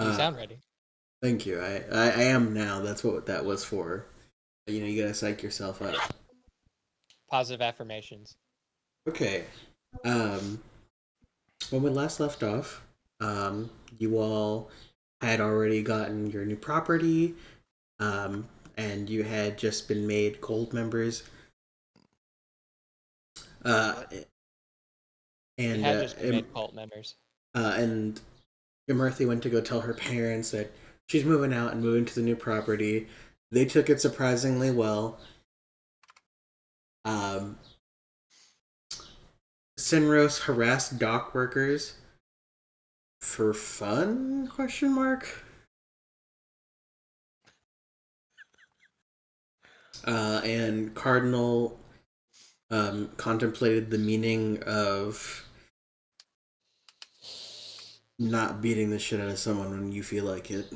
You Uh, sound ready. Thank you. I am now. That's what that was for. You gotta psych yourself up. Positive affirmations. Okay. Um, when we last left off, you all had already gotten your new property, um, and you had just been made gold members. Uh, What? We and had just been made cult members. and Imerthy went to go tell her parents that she's moving out and moving to the new property. They took it surprisingly well. Um, Sinros harassed dock workers for fun? Question mark. And Cardinal contemplated the meaning of not beating the shit out of someone when you feel like it.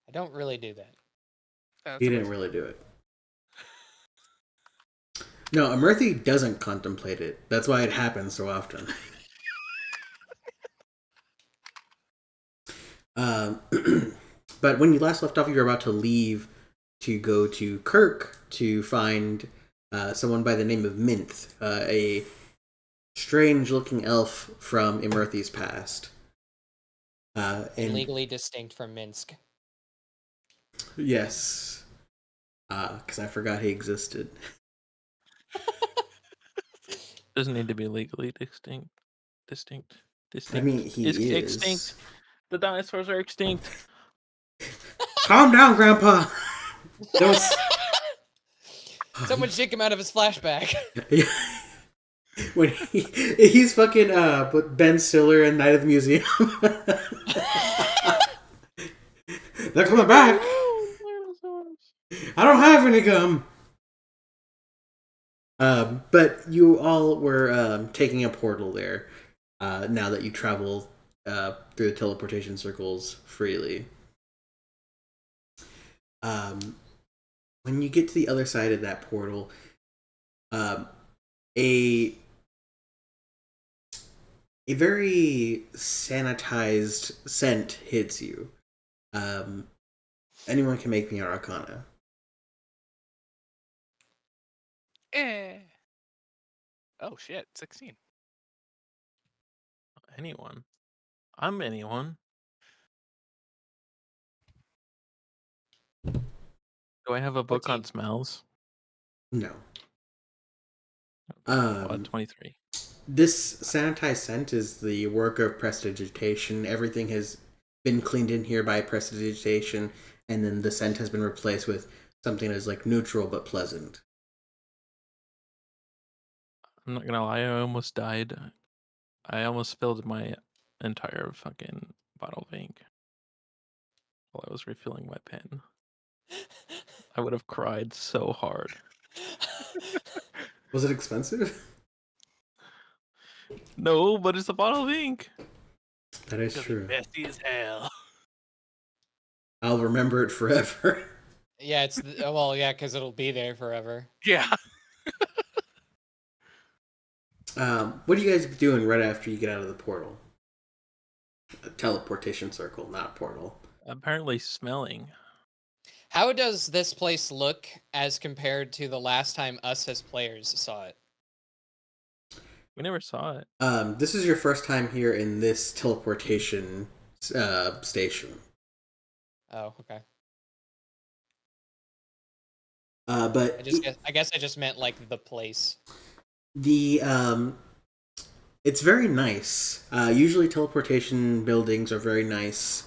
I don't really do that. He That's didn't amazing. really do it. No, Amerthy doesn't contemplate it. That's why it happens so often. Um, but when you last left off, you were about to leave to go to Curk to find someone by the name of Minth, a strange-looking elf from Imerthy's past. And And legally distinct from Minsk. yes, because I forgot he existed. Doesn't need to be legally distinct. I mean, he Extinct. is. The dinosaurs are extinct. Calm down, Grandpa. Don't. Someone shake him out of his flashback. When he's fucking Ben Stiller in Night of the Museum. They're coming back. I don't have any gum. But you all were taking a portal there. Now that you travel through the teleportation circles freely. When you get to the other side of that portal, um, a very sanitized scent hits you. Anyone can make me an Arcana. Eh. Oh shit, 16. Anyone. I'm anyone. Do I have a book 14. on smells? No. 23. This sanitized scent is the work of prestidigitation. Everything has been cleaned in here by prestidigitation, and then the scent has been replaced with something that's like neutral but pleasant. I'm not gonna lie, I almost died. I almost spilled my entire fucking bottle of ink while I was refilling my pen. I would have cried so hard. Was it expensive? No, but it's a bottle of ink. That is It's gonna true. be messy as hell. I'll remember it forever. Yeah, well, yeah, because it'll be there forever. Yeah. What are you guys doing right after you get out of the portal? A teleportation circle, not portal. Apparently smelling. How does this place look as compared to the last time us as players saw it? We never saw it. This is your first time here in this teleportation station. Oh, okay. But I guess I just meant like the place. the it's very nice. Usually teleportation buildings are very nice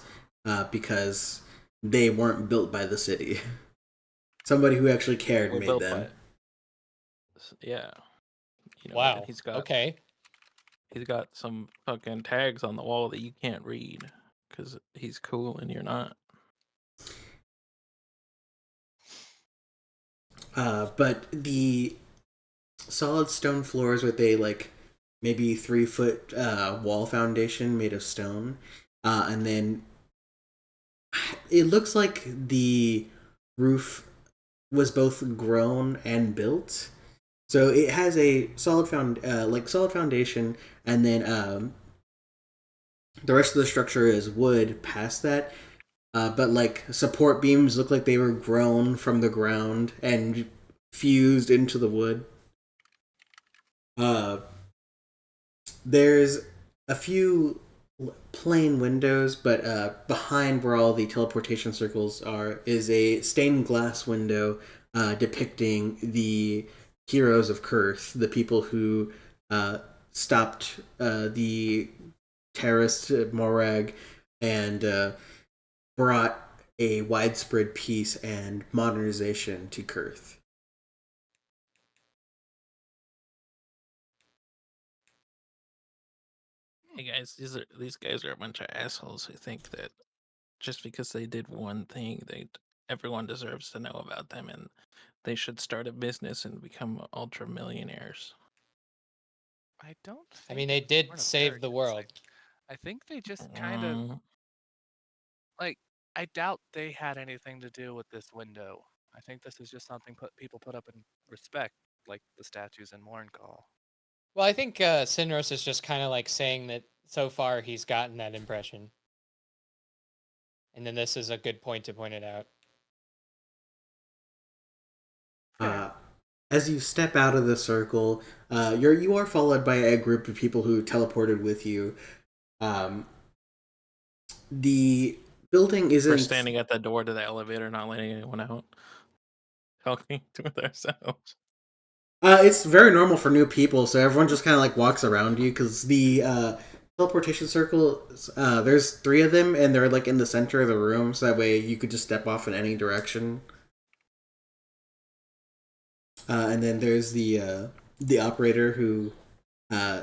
because they weren't built by the city. Somebody who actually cared Or made built them. by. Yeah. You know, and Wow. he's got Okay. some fucking tags on the wall that you can't read because he's cool and you're not. But the solid stone floors with a like maybe 3 foot wall foundation made of stone, and then it looks like the roof was both grown and built. So it has a solid solid foundation, and then The rest of the structure is wood past that, but like support beams look like they were grown from the ground and fused into the wood. Uh, there's a few plain windows, but behind where all the teleportation circles are is a stained glass window depicting the heroes of Curth, the people who uh, stopped the terrorist Morag and brought a widespread peace and modernization to Kurth. Hey guys, these guys are a bunch of assholes who think that just because they did one thing, everyone deserves to know about them, and they should start a business and become ultra millionaires. I don't I think mean, they did weren't a save the world. I think they just kind of like. I doubt they had anything to do with this window. I think this is just something people put up in respect, like the statues in Morncall. Well, I think Sinros is just kind of like saying that so far he's gotten that impression. And then this is a good point to point it out. Uh, as you step out of the circle, you are followed by a group of people who teleported with you. Um, the building We're isn't. standing at the door to the elevator, not letting anyone out. Talking with ourselves. It's very normal for new people, so everyone just kind of like walks around you because the teleportation circle. There's three of them, and they're like in the center of the room, so that way you could just step off in any direction. And then there's the operator who uh,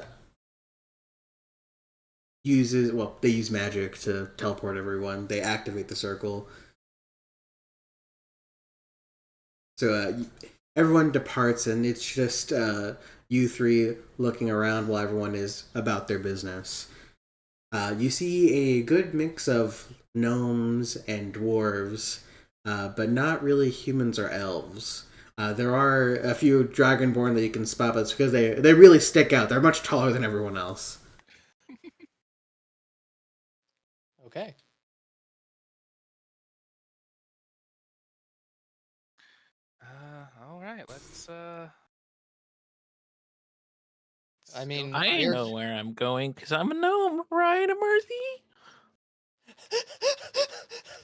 they use magic to teleport everyone. They activate the circle. So everyone departs, and it's just you three looking around while everyone is about their business. You see a good mix of gnomes and dwarves, but not really humans or elves. There are a few dragonborn that you can spot, but it's because they really stick out. They're much taller than everyone else. Okay. All right, let's I go mean, I find. you're know where I'm going because I'm a gnome, right, Emerthy?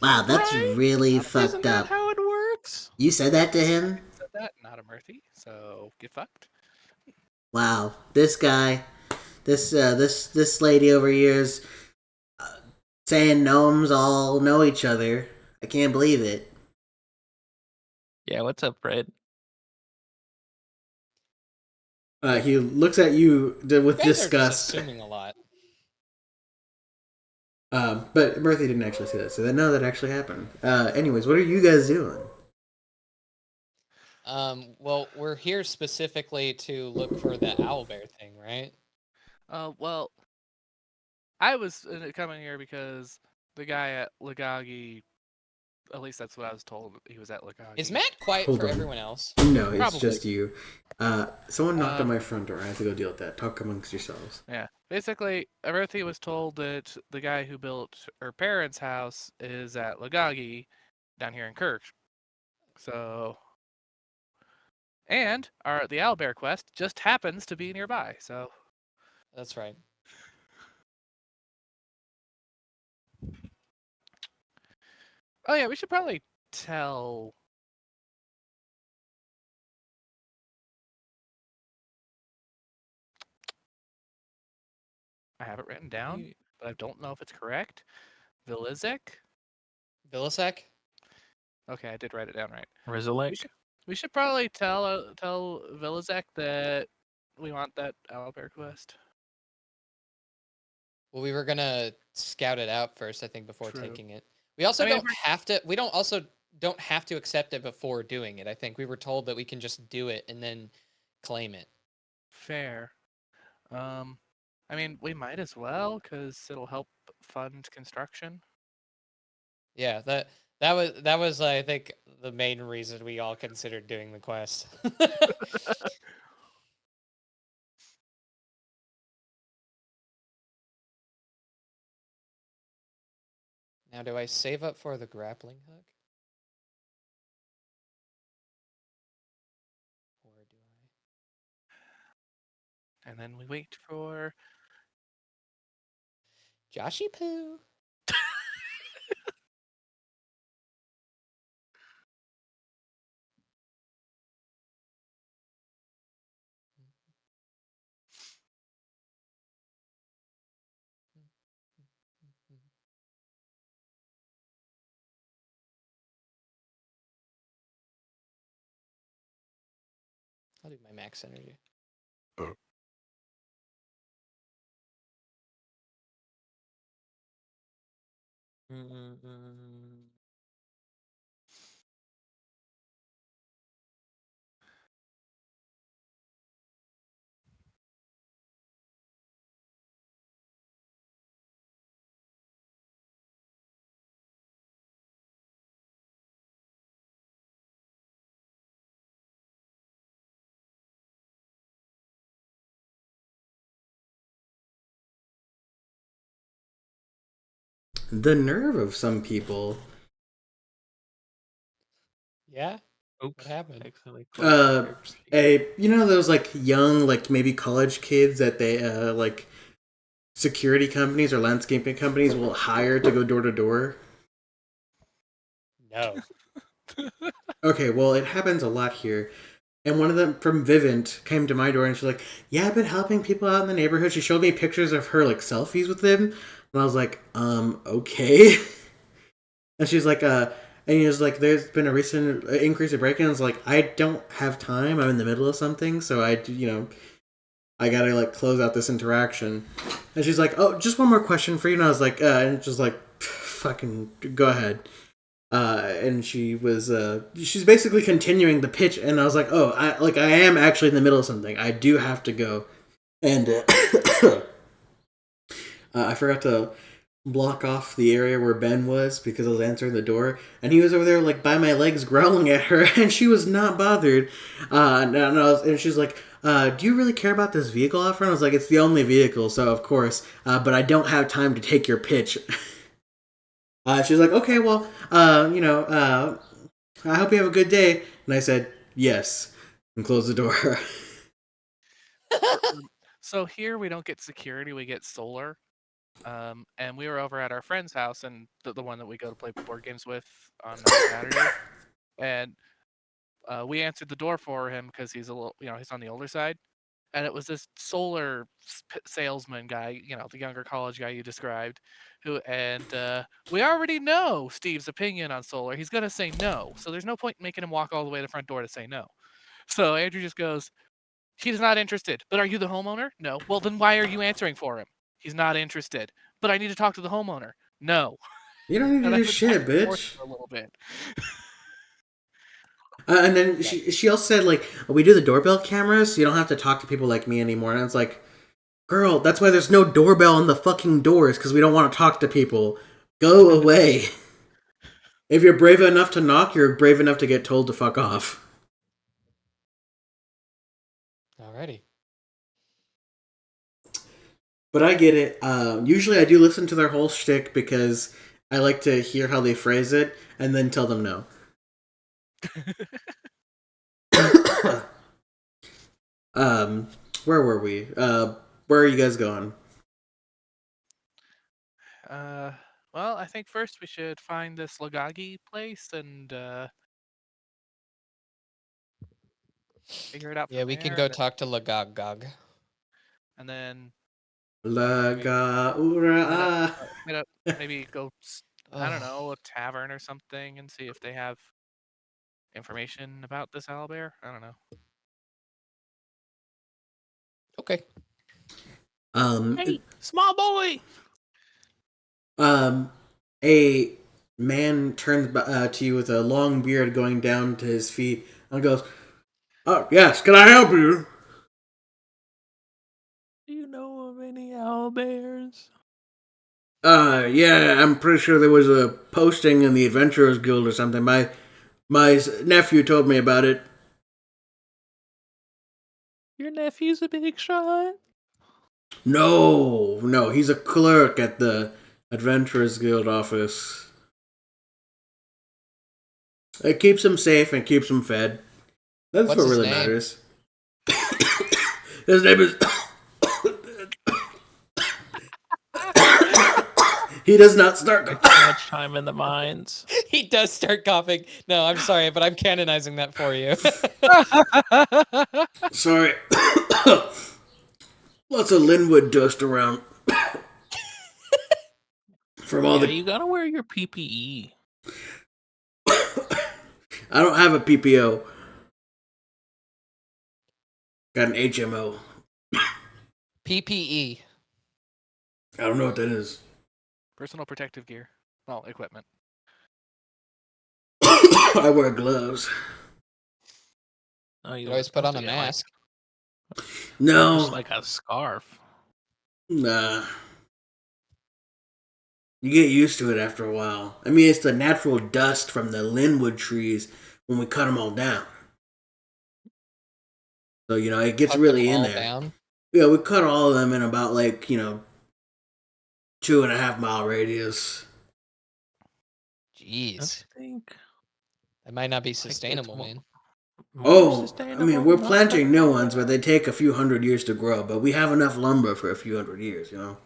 Wow, that's Right? really Not a Murphy. Isn't fucked that up. how it works? You said that to I him? said that, not a Murphy. So get fucked. Wow, this guy, this lady over here is saying gnomes all know each other. I can't believe it. Yeah, what's up, Fred? He looks at you you with guys are just disgust. assuming a lot. But Murphy didn't actually say that, so they know that actually happened. Anyways, what are you guys doing? Well, we're here specifically to look for the owlbear thing, right? Well, I was coming here because the guy at Lagagi, at least that's what I was told. He was at Lagagi. Is Matt quiet Hold for on. everyone else? No, it's Probably. just you. Someone knocked on my front door. I have to go deal with that. Talk amongst yourselves. Yeah. Basically, Emerthy was told that the guy who built her parents' house is at Lagagi down here in Curk. So, and the Owlbear quest just happens to be nearby. So, That's right. oh yeah, we should probably tell. I have it written down, but I don't know if it's correct. Vilizek. Villasek? Okay, I did write it down right. We Rizalek? should we should probably tell Vilizek that we want that Owlbear quest. Well, we were gonna scout it out first, I think, before True. taking it. We also I mean, don't have to. We don't also don't have to accept it before doing it. I think we were told that we can just do it and then claim it. fair. Um, I mean, we might as well because it'll help fund construction. Yeah, that was I think the main reason we all considered doing the quest. Now, do I save up for the grappling hook? Or do I? And then we wait for. Joshy Poo. I'll do my max energy. The nerve of some people. Yeah? Oops. What happened? I accidentally closed my speaker. You know those like young, like maybe college kids that they like security companies or landscaping companies will hire to go door to door? No. Okay, well, it happens a lot here. And one of them from Vivint came to my door and she's like, "Yeah, I've been helping people out in the neighborhood." She showed me pictures of her like selfies with them, and I was like, okay." And she's like, and he was like, "There's been a recent increase of break-ins." Like, I don't have time. I'm in the middle of something, so I gotta like close out this interaction. And she's like, "Oh, just one more question for you." And I was like, and just like, "Fucking go ahead." And she's basically continuing the pitch, and I was like, "Oh, I am actually in the middle of something. I do have to go." And I forgot to block off the area where Ben was because I was answering the door, and he was over there like by my legs growling at her, and she was not bothered. And she's like, "Do you really care about this vehicle out front?" I was like, "It's the only vehicle, so of course, but I don't have time to take your pitch." She's like, "Okay, well, I hope you have a good day." And I said, "Yes," and closed the door. So here we don't get security, we get solar. And we were over at our friend's house, and the one that we go to play board games with on Saturday. And we answered the door for him because he's a little, he's on the older side. And it was this solar salesman guy, the younger college guy you described, and we already know Steve's opinion on solar. He's going to say no. So there's no point in making him walk all the way to the front door to say no. So Andrew just goes, "He's not interested. But are you the homeowner? No. Well, then why are you answering for him? He's not interested. But I need to talk to the homeowner. No." You don't need to And I do went back shit, and forth bitch. for a little bit. And then she also said like, "We do the doorbell cameras, so you don't have to talk to people like me anymore." And it's like, "Girl, that's why there's no doorbell on the fucking doors because we don't want to talk to people. Go away." If you're brave enough to knock, you're brave enough to get told to fuck off. Alrighty. But I get it. Usually I do listen to their whole shtick because I like to hear how they phrase it and then tell them no. Where were we? Where are you guys going? Well, I think first we should find this Lagagi place and figure it out Yeah, from we can there. go talk to Lagog. And then La maybe ga hit up, ura. hit up, maybe go, I don't know, a tavern or something and see if they have information about this owlbear. I don't know. Okay. Hey, small boy! A man turns to you with a long beard going down to his feet and goes, "Oh, yes, can I help you?" Do you know of any owlbears? Yeah, I'm pretty sure there was a posting in the Adventurers Guild or something. My nephew told me about it. Your nephew's a big shot? No, he's a clerk at the Adventurers Guild office. It keeps him safe and keeps him fed. That's What's what his really name? matters. His name is. He does not start. Like too much time in the mines. He does start coughing. No, I'm sorry, but I'm canonizing that for you. Sorry. Lots of Linwood dust around. From all Yeah, the. you gotta wear your PPE. I don't have a PPO. Got an HMO. PPE. I don't know what that is. Personal protective gear. Well, equipment. I wear gloves. Oh, You always put supposed on to a get, like, mask. No. just like a scarf. Nah. You get used to it after a while. I mean, it's the natural dust from the Linwood trees when we cut them all down. So, it gets Cut them really in all there. down. Yeah, we cut all of them in about 2.5 mile radius. I Jeez, think that might not be it's sustainable, man. more Oh, I sustainable. mean, we're not planting cutting new all ones, down. but they take a few hundred years to grow. But we have enough lumber for a few hundred years, One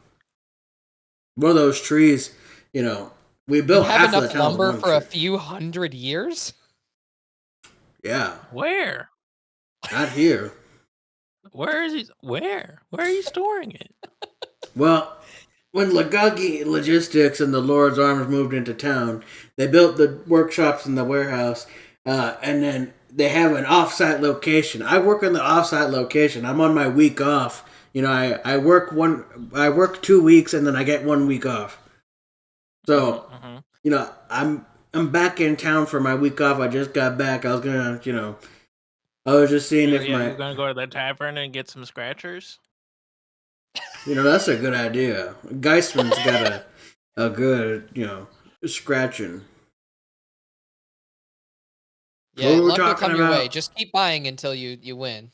of those trees, we You built have half of the enough town with lumber one for a tree. few hundred years? Yeah, Where? not here. Where is he? Where? Where are you storing it? Well, when Lagagi Logistics and the Lord's Arms moved into town, they built the workshops and the warehouse, and then they have an off-site location. I work in the off-site location. I'm on my week off. I work 2 weeks and then I get 1 week off. So, I'm back in town for my week off. I just got back. I was gonna, I was just seeing if Yeah, my, you're gonna go to the tavern and get some scratchers. that's a good idea. Geistman's got a good, scratching. What Yeah, were we luck will talking come your way. about? Just keep buying until you win.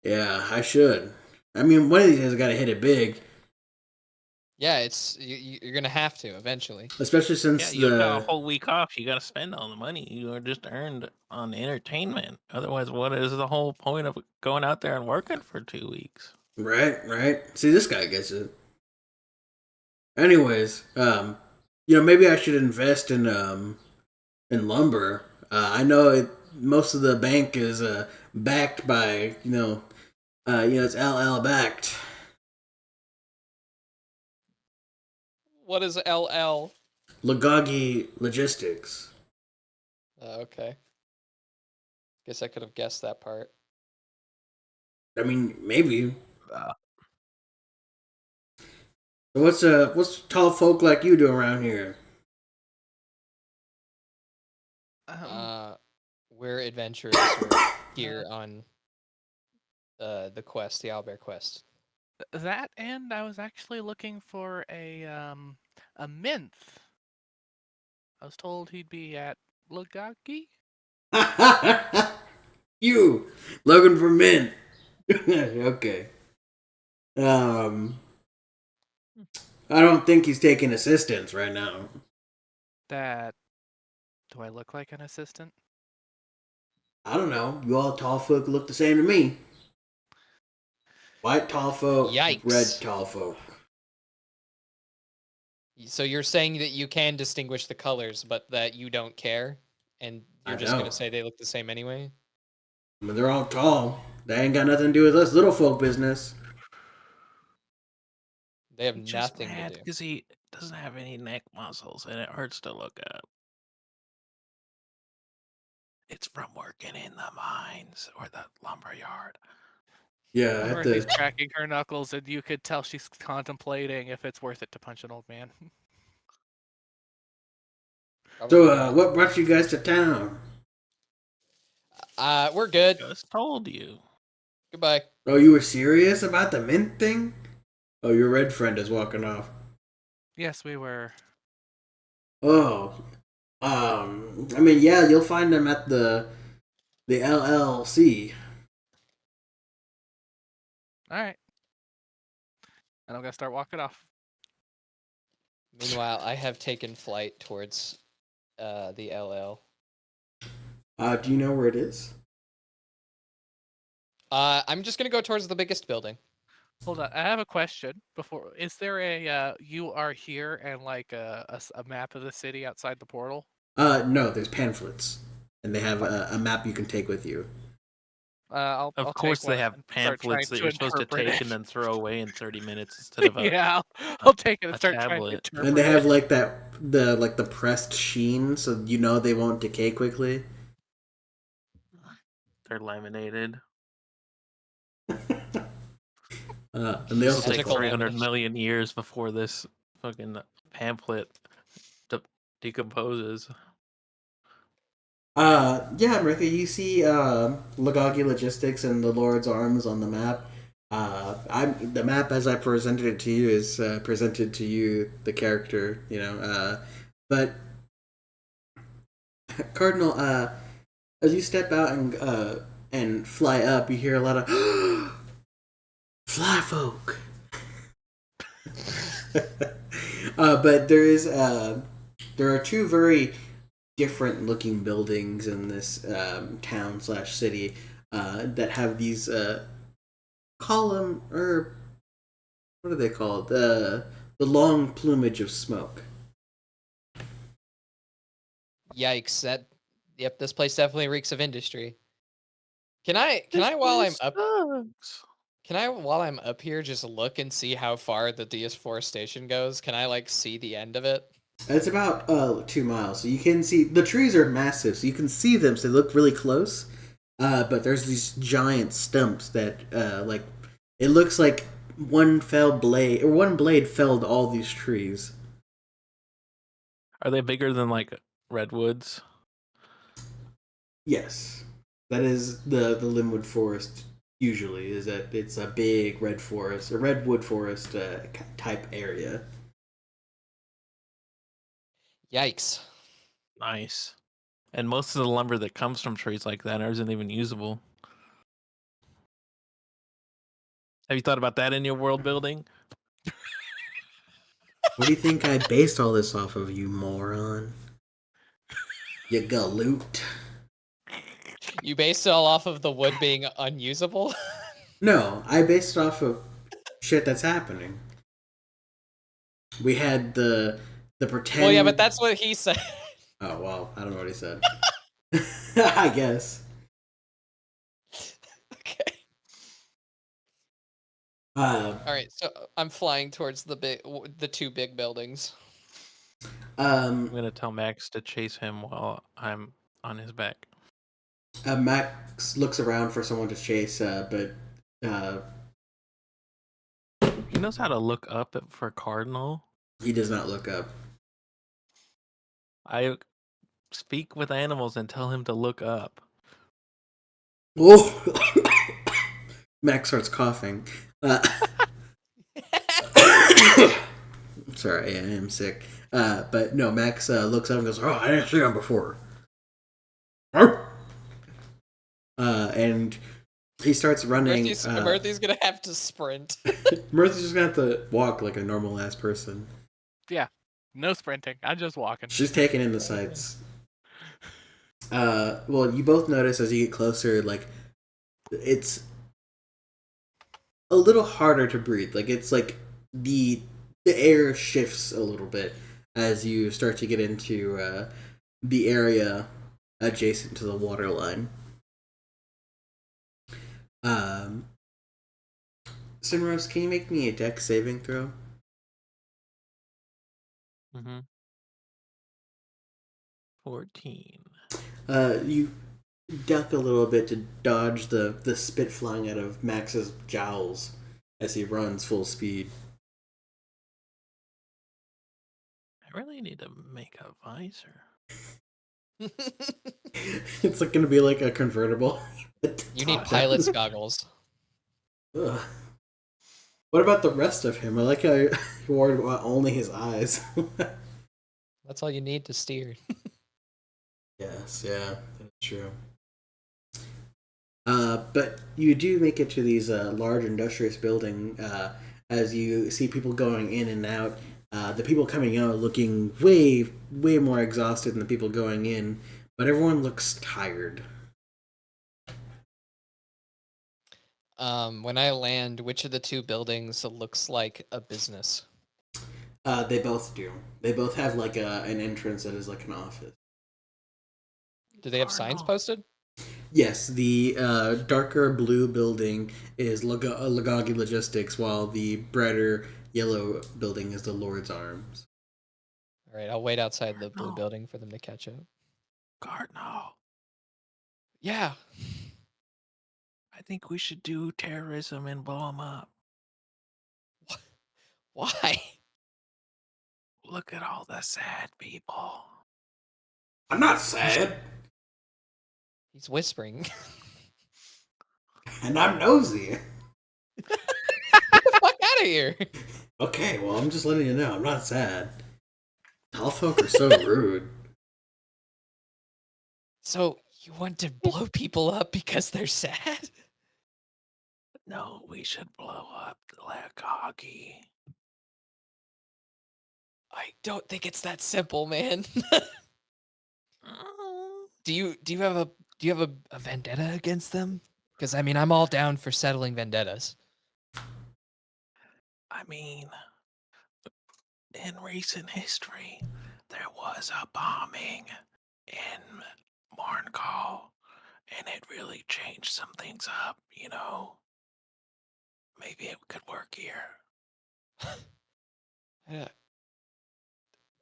Yeah, I should. I mean, one of these days I gotta hit it big, Yeah, you're gonna have to eventually. especially Yeah, since you got a the whole week off. You gotta spend all the money you are just earned on entertainment. Otherwise, what is the whole point of going out there and working for 2 weeks? right. See, this guy gets it. Anyways, maybe I should invest in lumber. I know most of the bank is backed by it's LL backed. What is LL? Lagagi Logistics. Okay. Guess I could have guessed that part. I mean, maybe. Uh, What's tall folk like you do around here? We're adventurers. We're here on the quest, the Owlbear quest. That and I was actually looking for a Minth. I was told he'd be at Lugaki. You, Logan for men. Okay. I don't think he's taking assistance right now. That do I look like an assistant? I don't know. You all tall folk look the same to me. White tall folk, red Yikes. tall folk. So you're saying that you can distinguish the colors, but that you don't care, and you're I just gonna don't. say they look the same anyway? I mean, they're all tall. That ain't got nothing to do with us little folk business. They have I'm just nothing to mad do. because he doesn't have any neck muscles, and it hurts to look at. It's from working in the mines or the lumber yard. Yeah, at Dorothy's the. cracking her knuckles, and you could tell she's contemplating if it's worth it to punch an old man. Probably So, not. what brought you guys to town? We're good. Just told you. Goodbye. Oh, you were serious about the mint thing? Oh, your red friend is walking off. Yes, we were. Oh, I mean, yeah, you'll find them at the LLC. All right. And I'm gonna start walking off. Meanwhile, I have taken flight towards the LL. Do you know where it is? I'm just gonna go towards the biggest building. Hold on, I have a question. Before, is there a you are here and like a map of the city outside the portal? No, there's pamphlets, and they have a map you can take with you. I'll Of take course, they one have and start trying pamphlets that to you're supposed to interpret take it. and then throw away in 30 minutes instead of Yeah, a, I'll take it and a start trying to tablet. And they interpret have it. like the pressed sheen, so you know they won't decay quickly. They're laminated. And they It'll also take Magical 300 lamination. million years before this fucking pamphlet decomposes. Yeah, Murthy, you see Lagagi Logistics and the Lord's Arms on the map. The map as I presented it to you is presented to you, the character, but Cardinal, as you step out and fly up, you hear a lot of fly folk. But there are two very different looking buildings in this town slash city that have these column or what are they called? The long plumage of smoke. Yikes! Yep, this place definitely reeks of industry. Can I This while I'm place up sucks. can I while I'm up here just look and see how far the deforestation goes? Can I like see the end of it? It's about 2 miles, so you can see the trees are massive, so you can see them. So they look really close, but there's these giant stumps that like it looks like one blade felled all these trees. Are they bigger than like redwoods? Yes, that is the Linwood Forest. Usually, is that it's a big red forest, a redwood forest type area. Yikes! Nice. And most of the lumber that comes from trees like that isn't even usable. Have you thought about that in your world building? What do you think I based all this off of, you moron? You galoot. You based it all off of the wood being unusable. No, I based it off of shit that's happening. We had the pretend. Well, yeah, but that's what he said. Oh well, I don't know what he said. I guess. Okay. Uh, All right, so I'm flying towards the two big buildings. I'm um, gonna tell Max to chase him while I'm on his back. Max looks around for someone to chase, but He knows how to look up for Cardinal. he does not look up. I speak with animals and tell him to look up. Oh, Max starts coughing. Sorry, I am sick. But no, Max looks up and goes, "Oh, I didn't see him before." And he starts running. Murthy's gonna have to sprint. Murthy's just gonna have to walk like a normal ass person. Yeah, no sprinting. I'm just walking. She's taking in the sights. Well, you both notice as you get closer, like it's a little harder to breathe. Like it's like the air shifts a little bit as you start to get into the area adjacent to the water line. Simrose, can you make me a dex saving throw? Mm-hmm. 14. You duck a little bit to dodge the spit flying out of Max's jowls as he runs full speed. I really need to make a visor. It's like going to be like a convertible. You need Top pilot's down. goggles. Ugh. What about the rest of him? I like how you're worried about only his eyes. That's all you need to steer. Yes, yeah, that's true. But you do make it to these large industrious building as you see people going in and out. The people coming out looking way, way more exhausted than the people going in, but everyone looks tired. When I land, which of the two buildings looks like a business? They both do. They both have like an entrance that is like an office. Do they have signs posted? Yes, the darker blue building is Lagagi Logistics, while the brighter yellow building is the Lord's Arms. All right, I'll wait outside the blue building for them to catch up. Cardinal, Yeah. I think we should do terrorism and blow them up. Why? Look at all the sad people. I'm not sad, He's whispering. and I'm nosy. Get the fuck out of here. Okay, well, I'm just letting you know, I'm not sad. Tall folk are so rude. So you want to blow people up because they're sad? No, we should blow up the Lagagi. I don't think it's that simple, man. Do you have a vendetta against them? Because I mean, I'm all down for settling vendettas. I mean, in recent history, there was a bombing in Marncall, and it really changed some things up, you know? Maybe it could work here.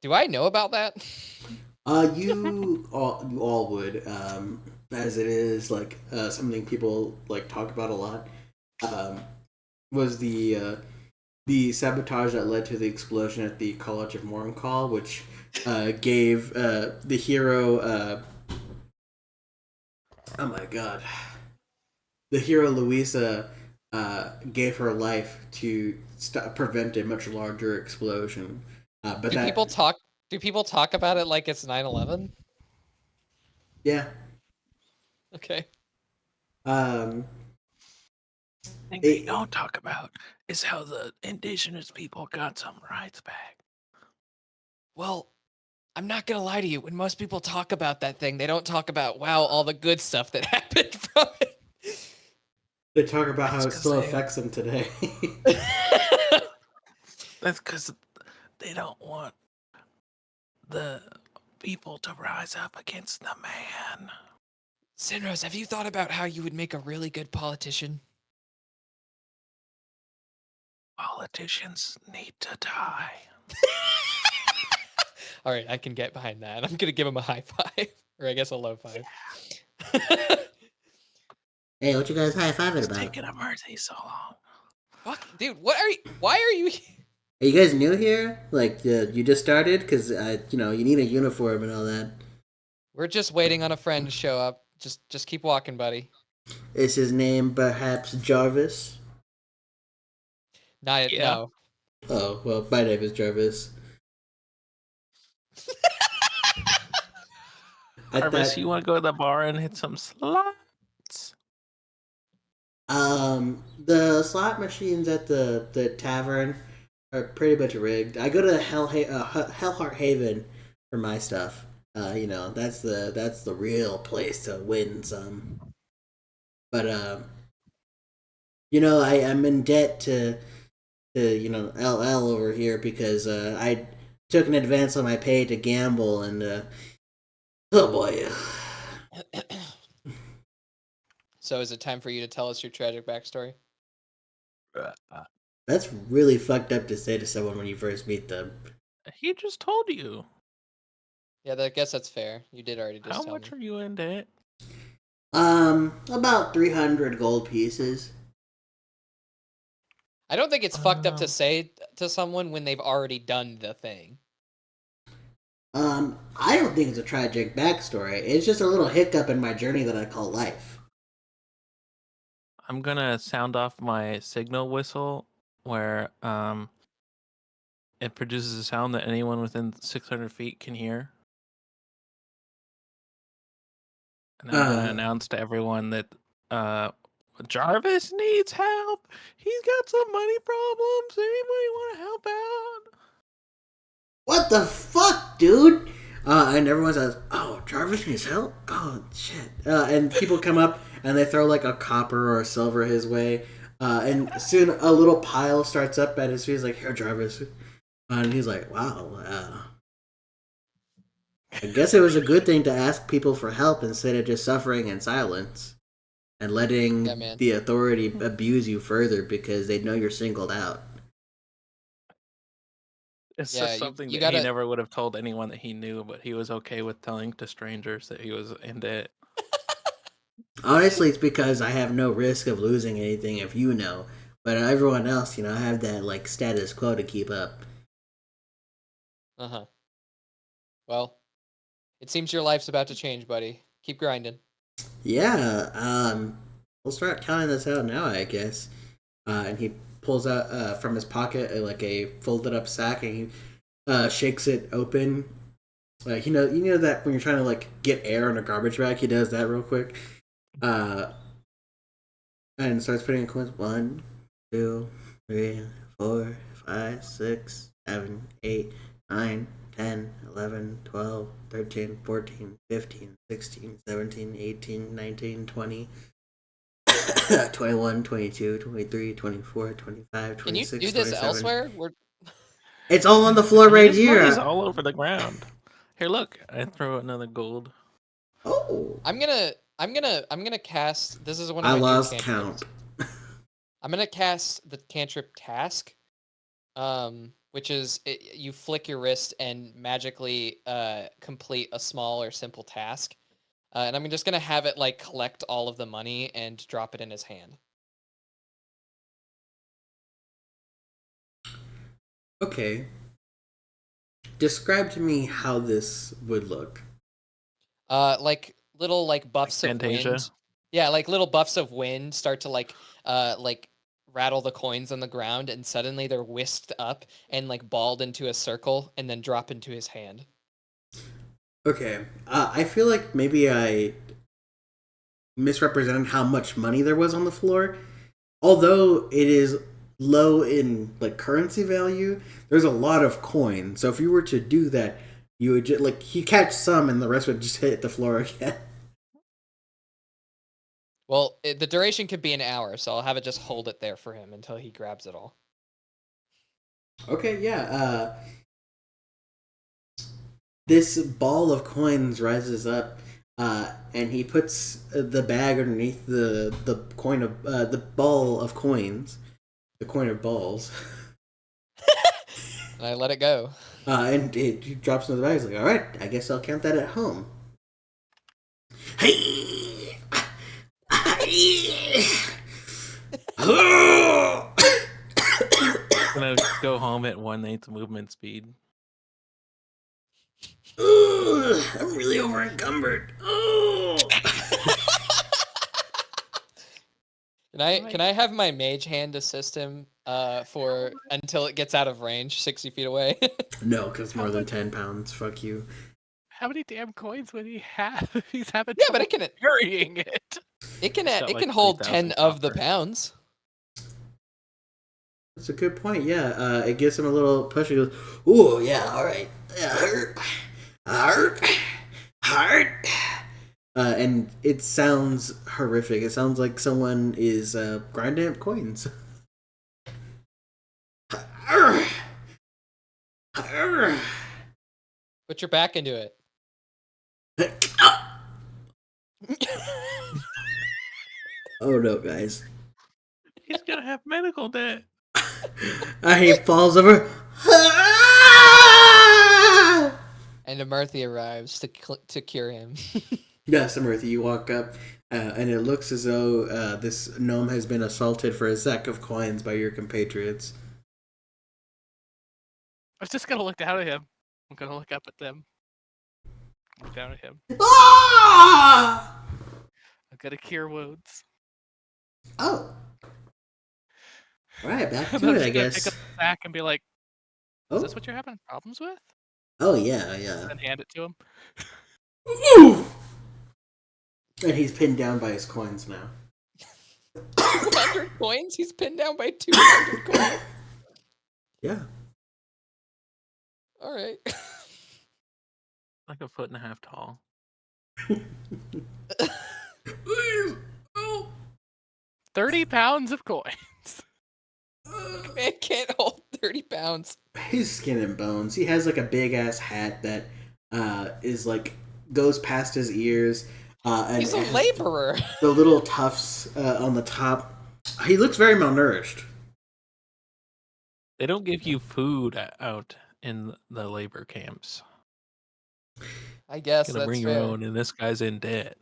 Do I know about that? You all would, as it is like something people like talk about a lot. Was the sabotage that led to the explosion at the College of Morncall, which gave the hero oh my god, the hero Louisa gave her life to prevent a much larger explosion. But Do people talk? Do people talk about it like it's 9/11? Yeah. Okay. Um, thing they don't talk about is how the indigenous people got some rights back. Well, I'm not gonna lie to you. When most people talk about that thing, they don't talk about wow, all the good stuff that happened from it. They talk about how it That's 'cause still they- affects them today. That's because they don't want the people to rise up against the man. Sinrose, have you thought about how you would make a really good politician? Politicians need to die. All right, I can get behind that. I'm gonna give him a high five, or I guess a low five. Hey, what you guys high fiving It's about? taking a mercy so long. Fuck, dude, what are you? Why are you? Are you guys new here? Like, you just started? Because, you need a uniform and all that. We're just waiting on a friend to show up. Just keep walking, buddy. Is his name perhaps Jarvis? Not Yeah. no. Oh, well, my name is Jarvis. Jarvis, you want to go to the bar and hit some slots? The slot machines at the tavern are pretty much rigged. I go to Hellheart Haven for my stuff. That's the real place to win some. But I'm in debt to LL over here because I took an advance on my pay to gamble and oh boy. So is it time for you to tell us your tragic backstory? That's really fucked up to say to someone when you first meet them. He just told you. Yeah, I guess that's fair. You did already just How tell much me. are you in debt? About 300 gold pieces. I don't think it's fucked up to say to someone when they've already done the thing. I don't think it's a tragic backstory. It's just a little hiccup in my journey that I call life. I'm gonna sound off my signal whistle where it produces a sound that anyone within 600 feet can hear. And I'm gonna announce to everyone that Jarvis needs help. He's got some money problems. Anybody want to help out? what the fuck, dude? And everyone says, oh, Jarvis needs help? Oh, shit. And people come up and they throw like a copper or a silver his way. And soon a little pile starts up at his feet. He's like, here, Jarvis. And he's like, wow, I guess it was a good thing to ask people for help instead of just suffering in silence and letting the authority abuse you further because they know you're singled out. It's just something that he never would have told anyone that he knew, but he was okay with telling to strangers that he was in debt. Honestly, it's because I have no risk of losing anything if you know. But everyone else, I have that like status quo to keep up. Uh-huh. Well, it seems your life's about to change, buddy. Keep grinding. Yeah, we'll start counting this out now, I guess. And he pulls out from his pocket like a folded up sack, and he shakes it open. Like you know that when you're trying to like get air in a garbage bag, he does that real quick. And starts putting in coins. 1, 2, 3, 4, 5, 6, 7, 8, 9, 10, 11, 12, 13, 14, 15, 16, 17, 18, 19, 20, 21, 22, 23, 24, 25, 26, Can you do this 27. elsewhere? It's all on the floor right here. It's all over the ground. Here, look. I throw another gold. Oh. I'm gonna cast. This is one of I my lost new count. I'm gonna cast the cantrip Task, which is you flick your wrist and magically complete a small or simple task, and I'm just gonna have it like collect all of the money and drop it in his hand. Okay. Describe to me how this would look. Like little like buffs of wind. Yeah, like little buffs of wind start to like rattle the coins on the ground, and suddenly they're whisked up and like balled into a circle and then drop into his hand. Okay. I feel like maybe I misrepresented how much money there was on the floor. Although it is low in like currency value, there's a lot of coins. So if you were to do that, you would just like you catch some and the rest would just hit the floor again. Well, the duration could be an hour, so I'll have it just hold it there for him until he grabs it all. Okay, yeah. This ball of coins rises up, and he puts the bag underneath the coin of the ball of coins, the coin of balls. And I let it go. And he drops into the bag. He's like, "All right, I guess I'll count that at home." Hey. I'm gonna go home at 1/8 movement speed. I'm really over encumbered. Can I have my mage hand assist him for until it gets out of range, 60 feet away? No, because more than 10 pounds. Fuck you. How many damn coins would he have? He's having Yeah, trouble but it can carrying it. It can hold 10 of the pounds. That's a good point. Yeah, it gives him a little push. He goes, "Ooh, yeah, all right, hard." And it sounds horrific. It sounds like someone is grinding up coins. Put your back into it. Oh no, guys. He's gonna have medical debt. He falls over. And Amarthy arrives to cure him. Yes, Amarthy, you walk up, and it looks as though this gnome has been assaulted for a sack of coins by your compatriots. I was just gonna look down at him. I'm gonna look up at them. Look down at him. Ah! I'm gonna cure wounds. Oh. Alright, back I'm to it, just I gonna guess. pick up the sack and be like, Oh. "Is this what you're having problems with?" Oh, yeah, yeah. And hand it to him. Ooh! And he's pinned down by his coins now. 200 coins? He's pinned down by 200 coins. Yeah. All right. Like a 1.5 feet tall. Please, help. 30 pounds of coins. Man can't hold 30 pounds. His skin and bones. He has like a big ass hat that is like goes past his ears. And He's a has laborer. the little tufts on the top. He looks very malnourished. They don't give you food out in the labor camps. I guess Gonna that's bring your fair. own, and this guy's in debt.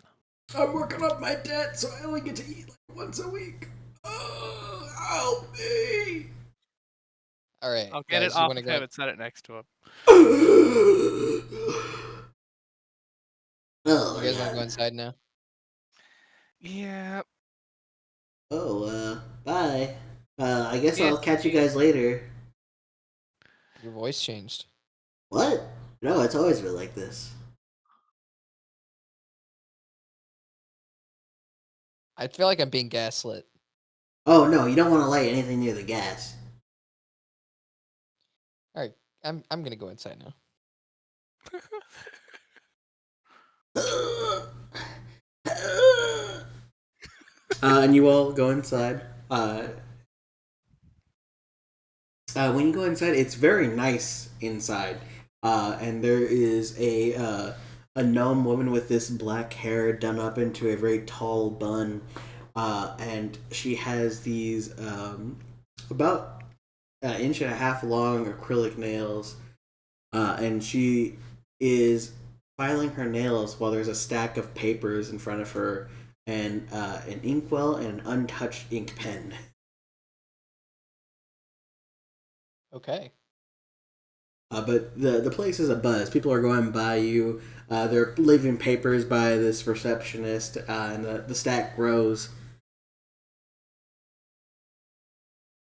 I'm working up my debt, so I only get to eat like once a week. Oh, help me! All right, I'll get it guys, you off want to of him go? and set it next to him. Oh You my guys want to go god. inside now? Yeah. Oh, bye. I guess Yeah. I'll catch you guys later. Your voice changed. What? No, it's always been like this. I feel like I'm being gaslit. Oh no, you don't want to light anything near the gas. All right, I'm gonna go inside now. And you all go inside. When you go inside, it's very nice inside. And there is a gnome woman with this black hair done up into a very tall bun. And she has these about an inch and a half long acrylic nails. And she is filing her nails while there's a stack of papers in front of her and an inkwell and an untouched ink pen. Okay. But the place is a buzz. People are going by you. They're leaving papers by this receptionist, and the stack grows.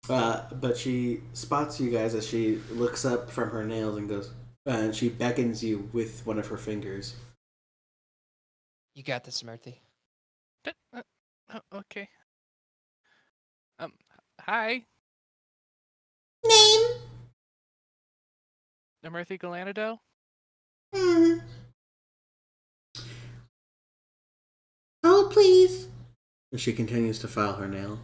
But she spots you guys as she looks up from her nails and goes, and she beckons you with one of her fingers. You got this, Murthy. Okay. Hi. Name? Namirthi Galanado? Hmm. Oh, please. And she continues to file her nail.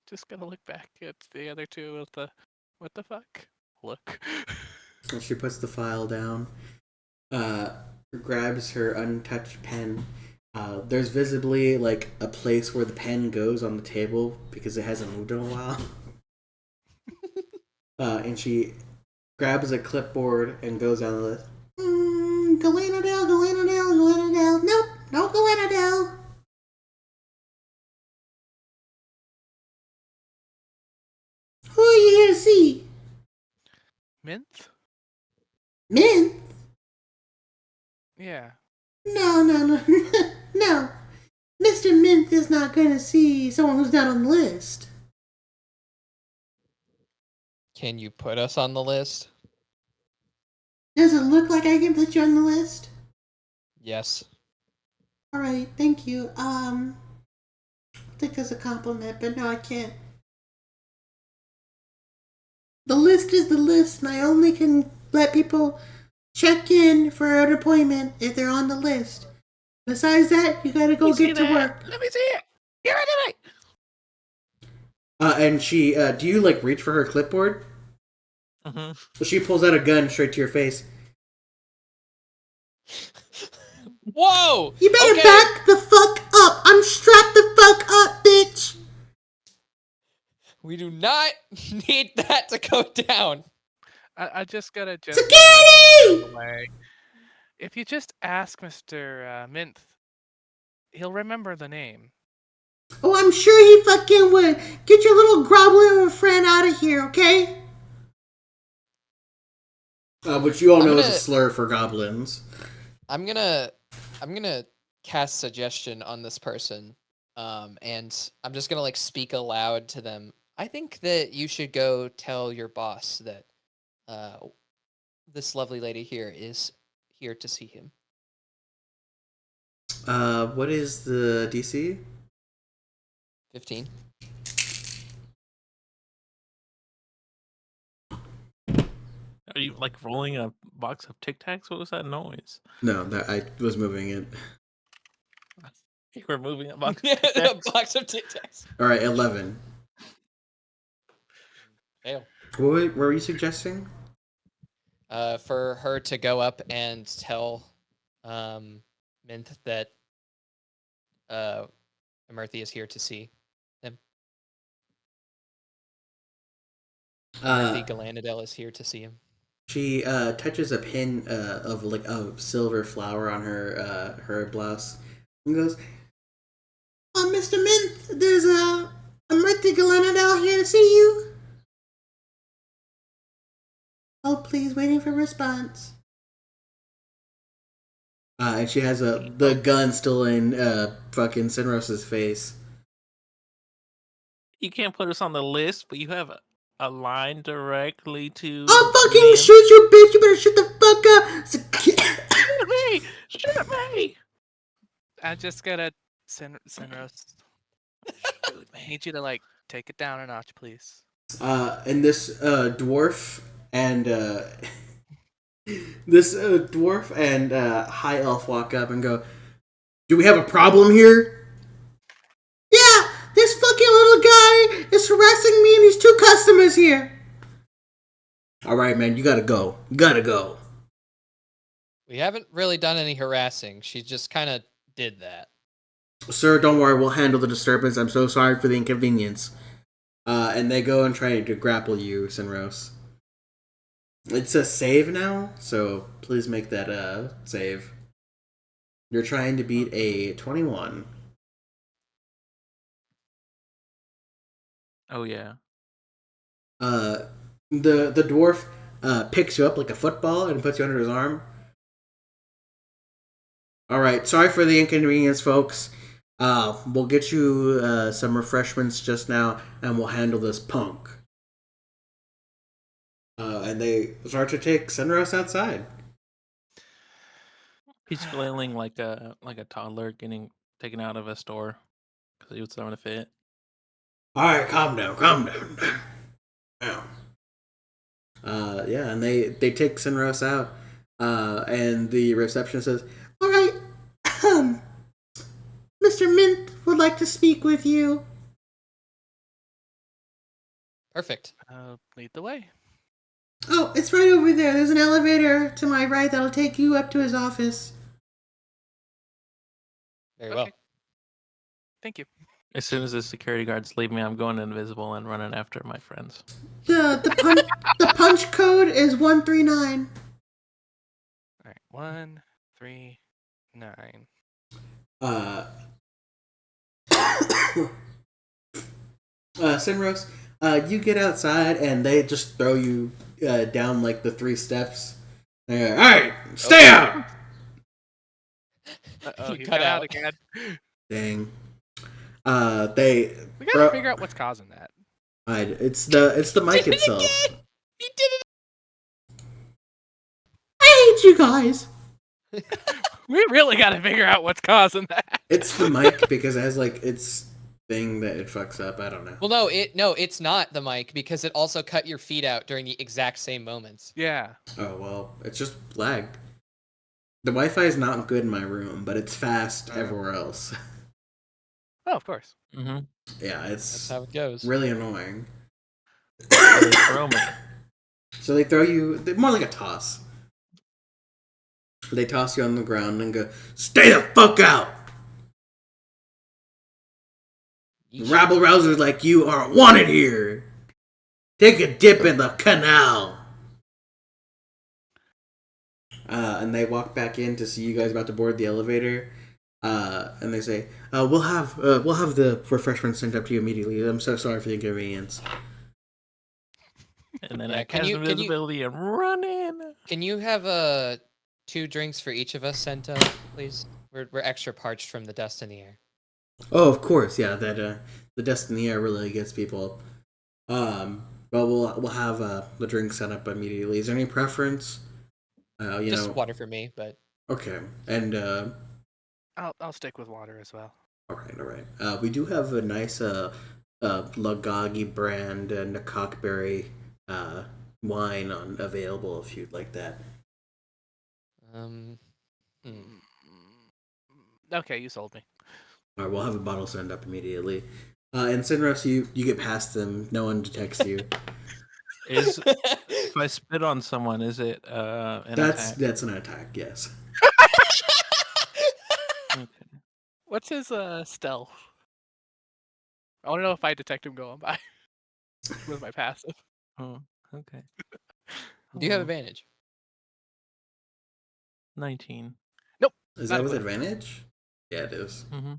Just gonna look back at the other two with the what the fuck? Look. And she puts the file down, grabs her untouched pen. There's visibly like a place where the pen goes on the table because it hasn't moved in a while. And she grabs a clipboard and goes down the list. Galanadale, Galanadale, Galanadale. Nope, no Galanadale. Who are you here to see? Minth? Minth? Yeah. No, no, no, no. Mr. Minth is not going to see someone who's not on the list. Can you put us on the list? Does it look like I can put you on the list? Yes. All right, thank you. I think that's a compliment, but no, I can't. The list is the list, and I only can let people check in for an appointment if they're on the list. Besides that, you gotta go get to work. Let me see it. Give it to me. And she, do you like reach for her clipboard? Mm-hmm. So she pulls out a gun straight to your face. Whoa! You better Okay. back the fuck up. I'm strapped the fuck up, bitch. We do not need that to go down. I just gotta Security! away. If you just ask Mr. Minth, he'll remember the name. Oh, I'm sure he fucking would. Get your little groveling friend out of here, okay? Which you all know is a slur for goblins. I'm gonna cast suggestion on this person, and I'm just gonna like speak aloud to them. I think that you should go tell your boss that this lovely lady here is here to see him. What is the DC? 15. Are you like rolling a box of Tic Tacs? What was that noise? No, that I was moving it. You were moving a box of Yeah, Tic a Tacs. box of Tic Tacs. All right, 11. Fail. What were you suggesting? For her to go up and tell Minth that Amirthi is here to see him. Amirthi Galanadel is here to see him. She touches a pin of like a silver flower on her blouse and goes, "Oh, Mr. Minth, there's a Mirthi Galanadel here to see you. Oh, please, waiting for response." And she has the gun still in fucking Sinros's face. You can't put us on the list, but you have a line directly to. I'll fucking Minth. shoot you, bitch! You better shut the fuck up! Shoot me! Shoot me! I'm just gonna Sinros. I need you to like take it down a notch, please. And this dwarf and high elf walk up and go, "Do we have a problem here?" "Yeah, this fucking little guy is harassing me and these two customers here." "All right, man, you gotta go. You gotta go." We haven't really done any harassing. She just kind of did that. "Sir, don't worry. We'll handle the disturbance. I'm so sorry for the inconvenience." And they go and try to grapple you, Sinros. It's a save now, so please make that save. You're trying to beat a 21. Oh yeah. The dwarf picks you up like a football and puts you under his arm. "All right, sorry for the inconvenience, folks. We'll get you some refreshments just now, and we'll handle this punk." And they start to take Senros outside. He's flailing like a toddler getting taken out of a store because he was throwing a fit. "All right, calm down, calm down." Now. Yeah, and they take Senros out, and the receptionist says, "All right, Mr. Minth would like to speak with you." Perfect. Lead the way. "Oh, it's right over there. There's an elevator to my right that'll take you up to his office." Very well. Thank you. As soon as the security guards leave me, I'm going invisible and running after my friends. The punch code is 139. All right, 139. Simrose, you get outside and they just throw you down like the 3 steps. "All right, stay out." Uh-oh, he cut got out out. again. Dang. We gotta figure out what's causing that. It's the mic itself. He did it. I hate you guys. We really gotta figure out what's causing that. It's the mic because it has like its thing that it fucks up. I don't know. Well, it's not the mic because it also cut your feed out during the exact same moments. Yeah. Oh well, it's just lagged. The Wi-Fi is not good in my room, but it's fast everywhere else. Oh, of course. Mm-hmm. Yeah, That's it's how it goes. really annoying. They throw me. So they throw you more like a toss. They toss you on the ground and go, "Stay the fuck out! Yeesh. Rabble rousers like you aren't wanted here. Take a dip in the canal." And they walk back in to see you guys about to board the elevator. And they say, we'll have the refreshments sent up to you immediately. I'm so sorry for the inconvenience." And then Yeah, I can cast you- invisibility and run in. Can you have 2 drinks for each of us sent up, please? We're extra parched from the dust in the air. Oh, of course, yeah. That the dust in the air really gets people. But we'll have the drink sent up immediately. Is there any preference? Just water for me, but Okay, and I'll stick with water as well. all right. We do have a nice Lagagi brand Cockberry wine on available if you'd like that. Hmm. Okay, you sold me. All right, we'll have a bottle sent up immediately. And Sinros, you get past them. No one detects you. Is if I spit on someone, is it an attack? That's an attack. Yes. Okay. What's his stealth? I want to know if I detect him going by with my passive. Oh, okay. Do you have Oh, advantage? 19. Nope. Is Not that a with whiff. advantage? Yeah, it is. Mm-hmm.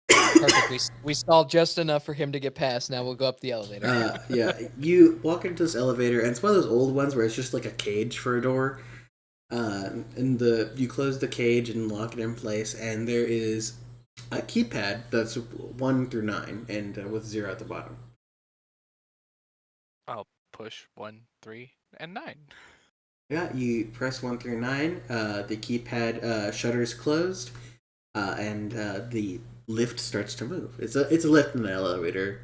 Perfect. We stalled just enough for him to get past. Now we'll go up the elevator. Yeah, you walk into this elevator, and it's one of those old ones where it's just like a cage for a door. And you close the cage and lock it in place, and there is a keypad that's 1 through 9, and with 0 at the bottom. I'll push 1, 3, and 9. Yeah, you press 1 through 9. The keypad shutters closed, and the lift starts to move. It's a lift in an elevator.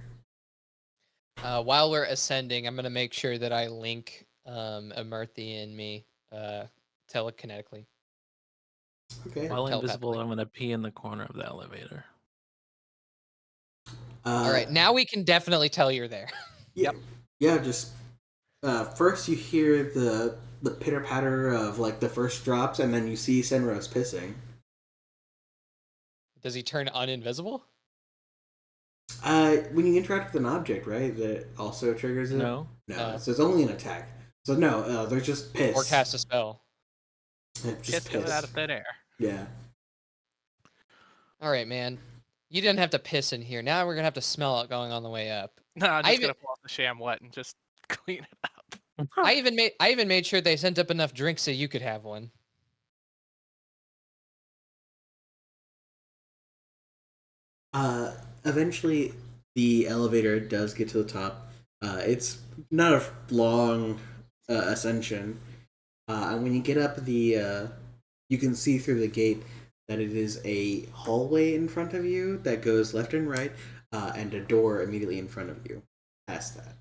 While we're ascending, I'm gonna make sure that I link Amirthi and me telekinetically. Okay. While invisible, Telepathically. I'm gonna pee in the corner of the elevator. All right, now we can definitely tell you're there. Yeah, Yep. yeah. Just first you hear the pitter patter of like the first drops, and then you see Senrose pissing. Does he turn uninvisible? When you interact with an object, right, that also triggers it. No. No, so it's only an attack. So no, they're just piss. Or cast a spell? Just Piss coming out of thin air. Yeah. All right, man. You didn't have to piss in here. Now we're gonna have to smell it going on the way up. No, I'm I just even, gonna pull off the sham wet and just clean it up. I even made sure they sent up enough drinks so you could have one. Eventually, the elevator does get to the top. It's not a long ascension. And when you get up you can see through the gate that it is a hallway in front of you that goes left and right, and a door immediately in front of you. Past that.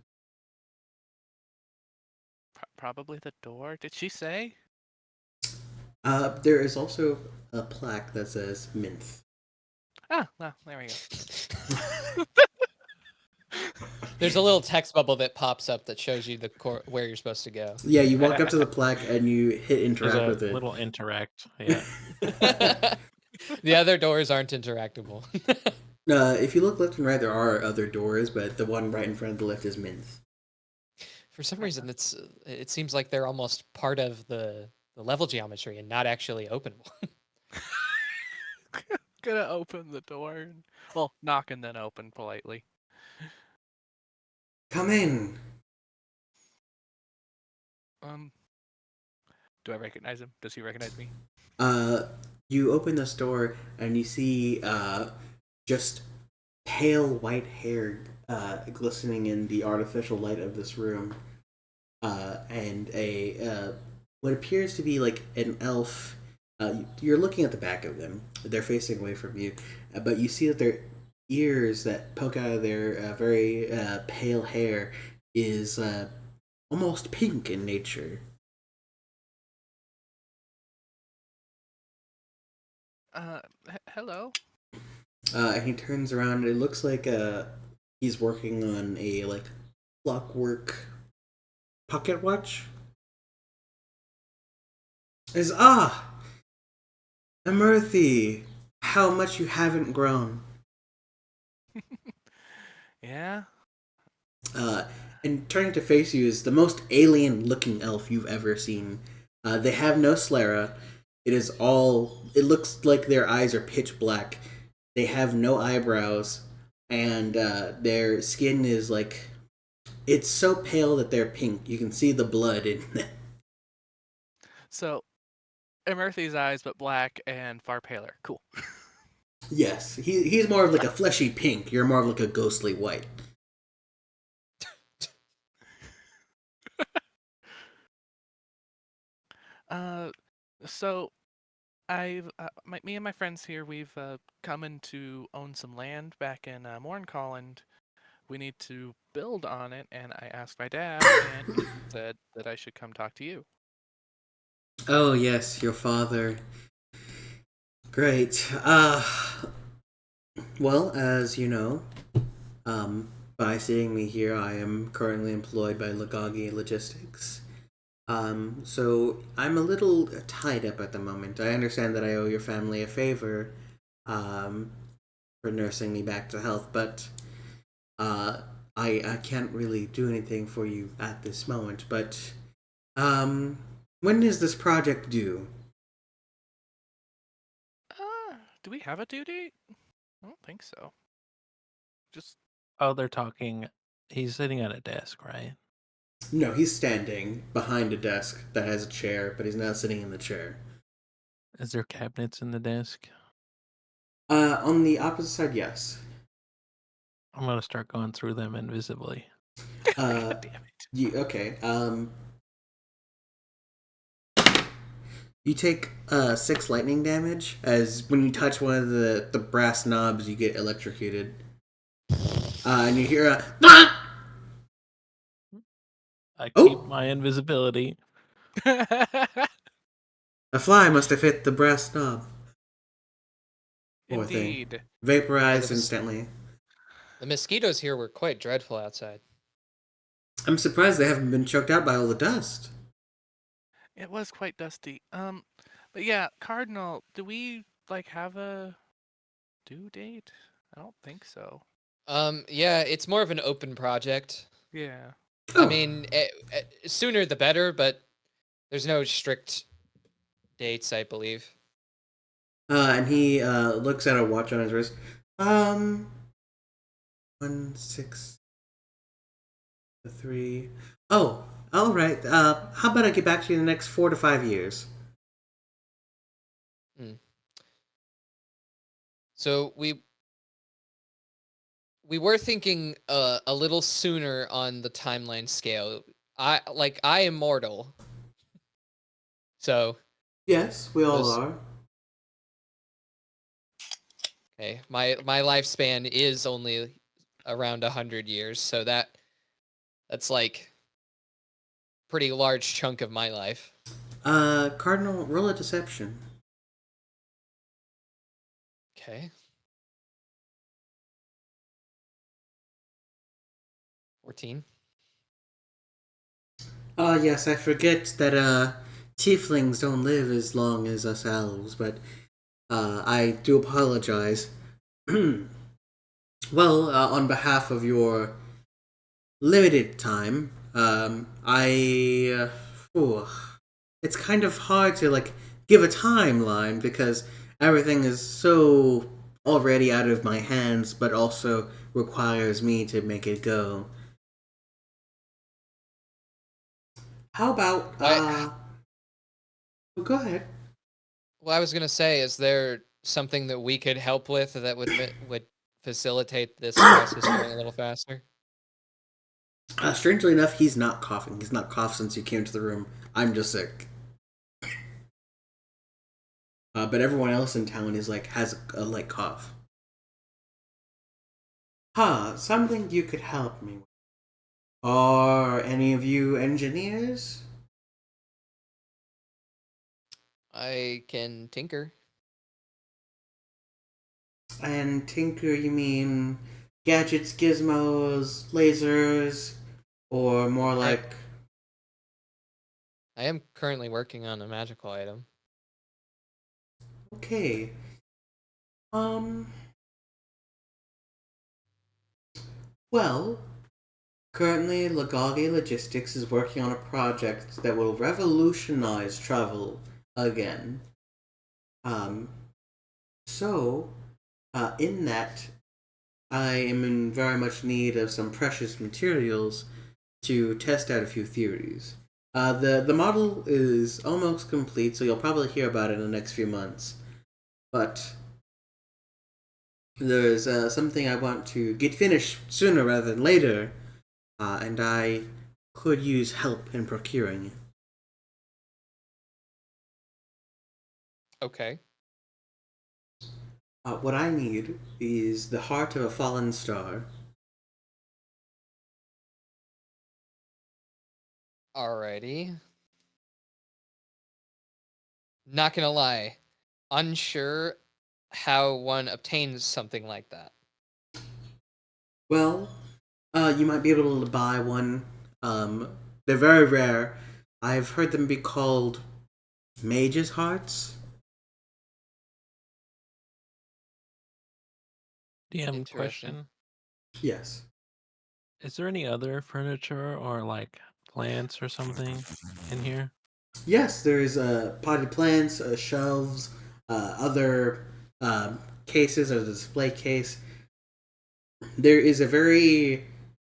Probably the door. Did she say? There is also a plaque that says Minth. Ah, well, there we go. There's a little text bubble that pops up that shows you where you're supposed to go. Yeah, you walk up to the plaque and you hit There's interact a with it. little interact. Yeah. The other doors aren't interactable. If you look left and right, there are other doors, but the one right in front of the lift is Minth. For some reason, it seems like they're almost part of the level geometry and not actually openable. Gonna open the door. Well, knock and then open politely. Come in. Do I recognize him? Does he recognize me? You open this door and you see just pale white hair glistening in the artificial light of this room, and a what appears to be like an elf. You're looking at the back of them; they're facing away from you, but you see that their ears that poke out of their very pale hair is almost pink in nature. Hello. And he turns around and it looks like he's working on a like clockwork pocket watch. Is Amirthi, how much you haven't grown. Yeah. Uh, and turning to face you is the most alien looking elf you've ever seen. They have no sclera. It looks like their eyes are pitch black. They have no eyebrows, and their skin is like, it's so pale that they're pink. You can see the blood in them. So, Emerthi's eyes, but black and far paler. Cool. Yes, he's more of like a fleshy pink. You're more of like a ghostly white. So I've me and my friends here. We've come in to own some land back in Morncolland. we need to build on it, and I asked my dad, and he said that I should come talk to you. Oh, yes, your father. Great. Well, as you know, by seeing me here, I am currently employed by Lagagi Logistics. So I'm a little tied up at the moment. I understand that I owe your family a favor, um, for nursing me back to health, but uh, I can't really do anything for you at this moment. But um, when is this project due? Do we have a due date? I don't think so. Just Oh, they're talking. He's sitting at a desk, right? No, he's standing behind a desk that has a chair, but he's now sitting in the chair. Is there cabinets in the desk? On the opposite side, yes. I'm gonna start going through them invisibly. Uh, God damn it. okay. You take 6 lightning damage as when you touch one of the brass knobs, you get electrocuted. And you hear a I keep oh, my invisibility. a fly must have hit the brass knob. Poor thing, Indeed. Yeah, vaporized instantly. the mosquitoes here were quite dreadful outside. I'm surprised they haven't been choked out by all the dust. It was quite dusty. But yeah, Cardinal, do we like have a due date? I don't think so. Yeah, it's more of an open project. Yeah. I Oh, mean, sooner the better, but there's no strict dates, I believe. and he looks at a watch on his wrist. 1 6 3. Oh, all right. How about I get back to you in the next 4 to 5 years? Hmm. So we were thinking a little sooner on the timeline scale. I am mortal, so Yes, we all those are. okay. My lifespan is only around 100 years, so that's like pretty large chunk of my life. Cardinal, roll a deception. Okay, 14. Yes, I forget that tieflings don't live as long as us elves, but I do apologize. Well, on behalf of your limited time, ooh, it's kind of hard to like give a timeline because everything is so already out of my hands, but also requires me to make it go. How about Why? well, go ahead. Well, I was gonna say, is there something that we could help with that would facilitate this process going a little faster? Strangely enough, he's not coughing. He's not coughed since you came into the room. I'm just sick. But everyone else in town is like has a light cough. Something you could help me with. Are any of you engineers? I can tinker. And tinker, you mean gadgets, gizmos, lasers, or more I like I am currently working on a magical item. okay. Um. Well, currently, Lagagi Logistics is working on a project that will revolutionize travel again. Um, so, in that, I am in very much need of some precious materials to test out a few theories. The model is almost complete, so you'll probably hear about it in the next few months. But there's something I want to get finished sooner rather than later, and I could use help in procuring it. Okay. What I need is the heart of a fallen star, Alrighty. Not gonna lie, unsure how one obtains something like that. Well, you might be able to buy one. They're very rare. I've heard them be called mage's hearts. DM Interesting. question: Yes. is there any other furniture or like plants or something in here? Yes, there's potted plants, shelves, other cases, a display case. There is a very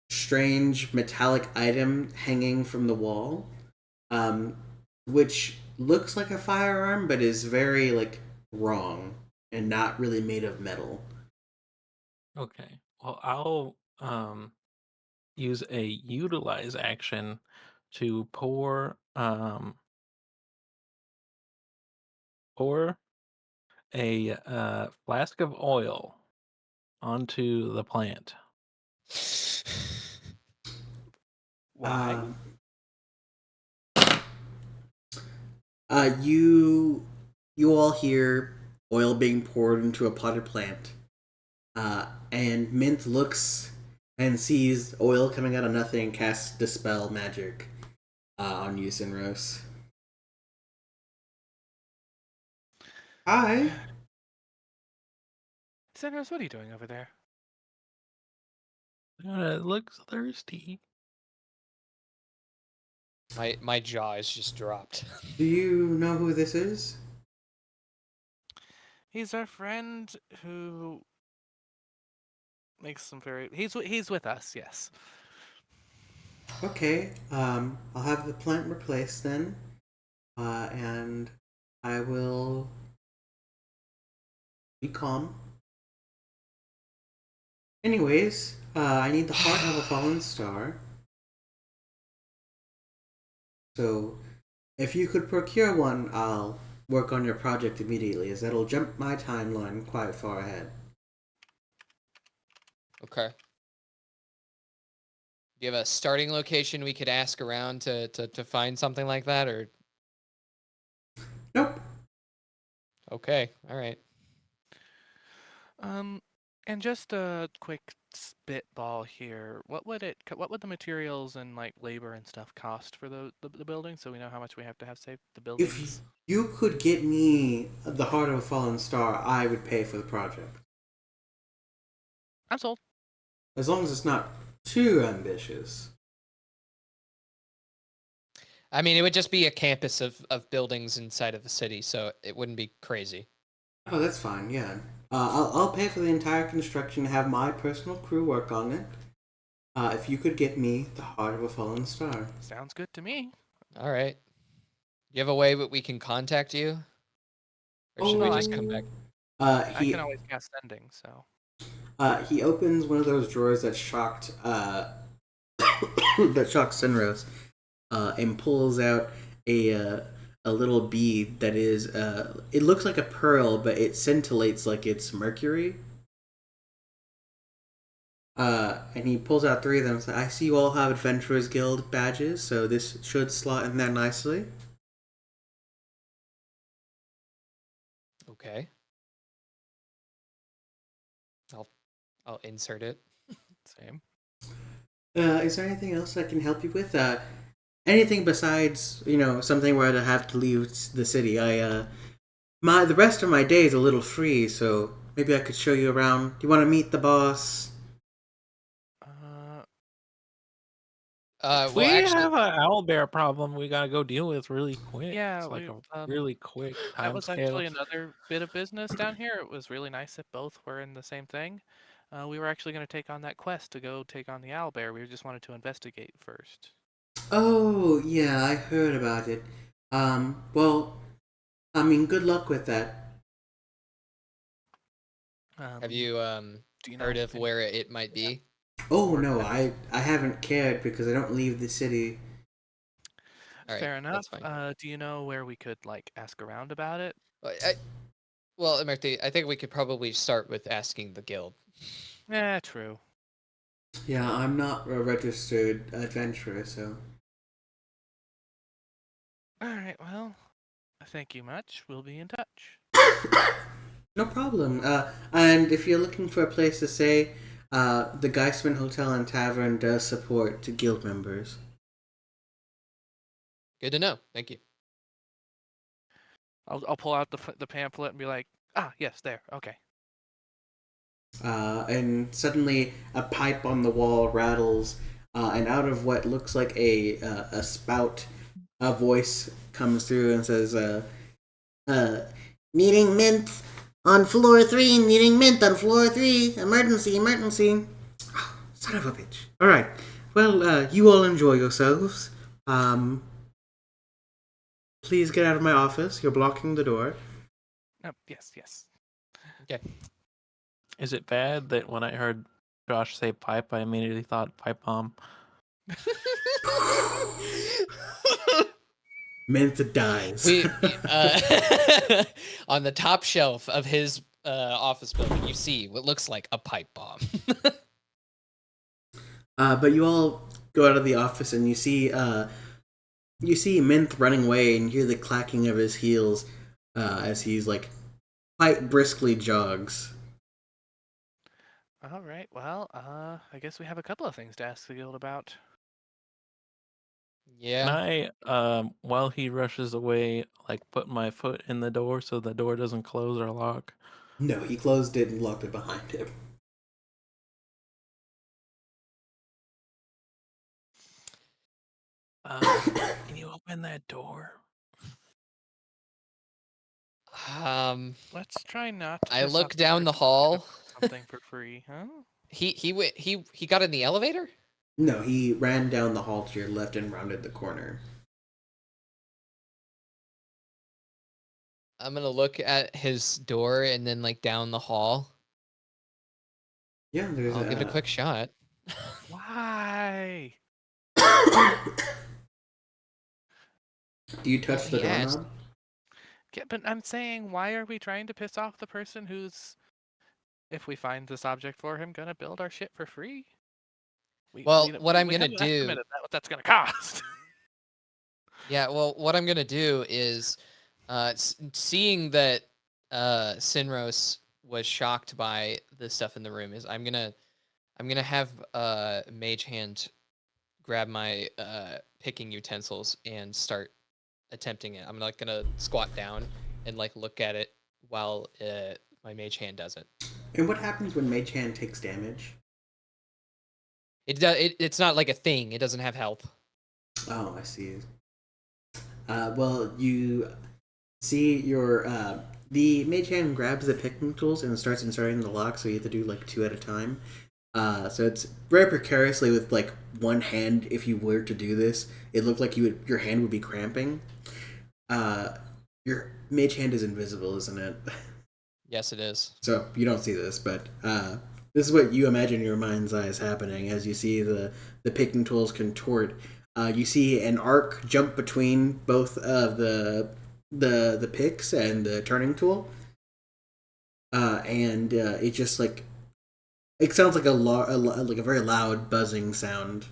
strange metallic item hanging from the wall, um, which looks like a firearm, but is very like wrong and not really made of metal. Okay. Well, I'll use a utilize action to pour a flask of oil onto the plant. Why? Um, you all hear oil being poured into a potted plant, and Minth looks and sees oil coming out of nothing and casts dispel magic on you, Sinros. Hi. Senros, what are you doing over there? It looks thirsty. My jaw is just dropped. Do you know who this is? He's our friend who makes some very. He's with us. Yes. Okay. I'll have the plant replaced then, and I will be calm. Anyways, I need the heart of a fallen star. So, if you could procure one, I'll work on your project immediately, as that'll jump my timeline quite far ahead. Okay. Do you have a starting location we could ask around to find something like that, or Nope. okay, all right. Um, and just a quick spitball here. What would the materials and like labor and stuff cost for the building, so we know how much we have to have saved the If buildings? you could get me the heart of a fallen star, I would pay for the project. I'm sold. As long as it's not too ambitious. I mean, it would just be a campus of buildings inside of the city, so it wouldn't be crazy. Oh, that's fine, yeah. I'll pay for the entire construction, have my personal crew work on it. If you could get me the heart of a fallen star. Sounds good to me. All right. You have a way that we can contact you, or should we Well, I just can come back? Oh, I can always cast sending. So he opens one of those drawers that shocked that shocked Sinros, and pulls out a little bead that is it looks like a pearl, but it scintillates like it's mercury. And he pulls out three of them. So I see you all have Adventurers Guild badges, so this should slot in there nicely. Okay. I'll I'll insert it. same. Is there anything else I can help you with? Anything besides, something where I'd have to leave the city? The rest of my day is a little free, so maybe I could show you around. Do you want to meet the boss? Uh, Well, We actually, have a owlbear problem we gotta go deal with really quick. yeah, It's like we a really quick that time was scale. actually another bit of business down here. It was really nice that both were in the same thing. We were actually going to take on that quest to go take on the owlbear. We just wanted to investigate first. Oh, yeah, I heard about it. Well, I mean, good luck with that. have Um, you do you heard know of any where it might yeah, be? Oh or no, have you? I haven't cared because I don't leave the city. All right, Fair enough. that's fine. Do you know where we could like ask around about it? Well, Marty, I think we could probably start with asking the guild. Yeah, true. Yeah, I'm not a registered adventurer, so All right, well, thank you much. We'll be in touch. No problem. And if you're looking for a place to stay, the Geisman Hotel and Tavern does support guild members. Good to know. Thank you. I'll pull out the pamphlet and be like, yes, there. Okay. And suddenly a pipe on the wall rattles, and out of what looks like a spout, a voice comes through and says, "Meeting Minth on floor 3. Meeting Minth on floor 3. Emergency! Emergency!" Son of a bitch. All right. Well, you all enjoy yourselves. Please get out of my office. You're blocking the door. Oh, yes. Okay. Is it bad that when I heard Josh say pipe, I immediately thought pipe bomb? Minth dies. We on the top shelf of his office building, you see what looks like a pipe bomb. But you all go out of the office and you see Minth running away and you hear the clacking of his heels as he's like quite briskly jogs. All right. Well, I guess we have a couple of things to ask the guild about. Yeah. Can I, while he rushes away, like put my foot in the door so the door doesn't close or lock? No, he closed it and locked it behind him. Can you open that door? Let's try not to I piss look off the down the person trying to hall. build something for free, huh? He got in the elevator? No, he ran down the hall to your left and rounded the corner. I'm gonna look at his door and then like down the hall. Yeah, there's I'll give it a quick shot. Why? Do you touch the He asked. doorknob? Yeah, but I'm saying, why are we trying to piss off the person who's, if we find this object for him, gonna build our shit for free? Well, what I'm we gonna have an estimate do. of what that's gonna cost. Yeah, well, what I'm gonna do is, seeing that Sinros was shocked by the stuff in the room, is I'm gonna have Mage Hand grab my picking utensils and start attempting it. I'm not gonna squat down and like look at it while my Mage Hand does it. And what happens when Mage Hand takes damage? It's not like a thing. It doesn't have health. Oh, I see. Well, you see the Mage Hand grabs the picking tools and starts inserting the lock, so you have to do like 2 at a time. So it's very precariously with like one hand. If you were to do this, it looked like your hand would be cramping. Your Mage Hand is invisible, isn't it? Yes, it is. So you don't see this, but this is what you imagine in your mind's eye is happening as you see the picking tools contort. You see an arc jump between both of the picks and the turning tool, and it just like it sounds like like a very loud buzzing sound.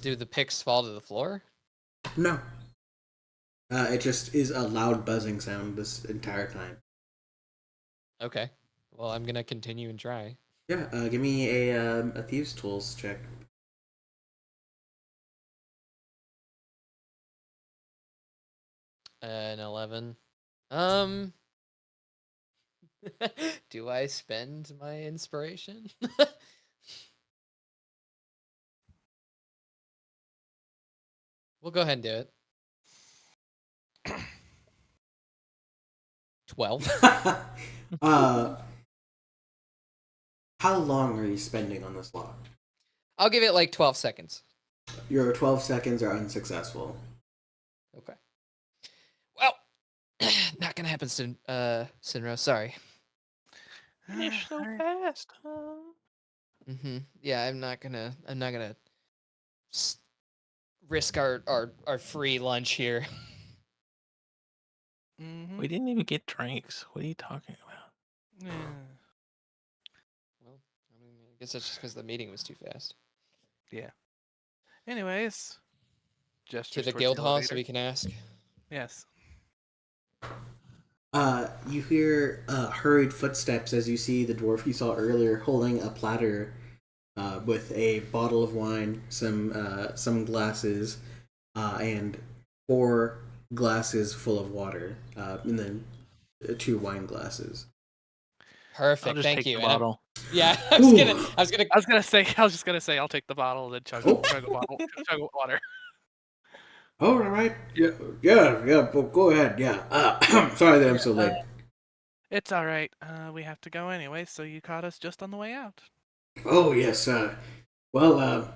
Do the picks fall to the floor? No, it just is a loud buzzing sound this entire time. Okay. Well, I'm gonna continue and try. Yeah, give me a thieves tools check. An 11. Do I spend my inspiration? We'll go ahead and do it. 12. How long are you spending on this lock? I'll give it like 12 seconds. Your 12 seconds are unsuccessful. Okay. Well, not gonna happen soon, Sinro. Sorry. Finish so fast, huh? Yeah, I'm not gonna risk our free lunch here. Mm-hmm. We didn't even get drinks. What are you talking about? Yeah. Well, I guess that's just because the meeting was too fast. Yeah. Anyways, To gestures the towards the guild hall so elevator. we can ask. Yes. You hear hurried footsteps as you see the dwarf you saw earlier holding a platter with a bottle of wine, some glasses, and 4 glasses full of water, and then 2 wine glasses. I'll Perfect. just Thank take you. the And bottle. yeah, I Ooh. was gonna. I was just gonna say, I'll take the bottle and then chug Oh. a bottle, chug a water. All right. Yeah. Well, go ahead. Yeah. Sorry that I'm so late. It's all right. We have to go anyway, so you caught us just on the way out. Oh yes. Well,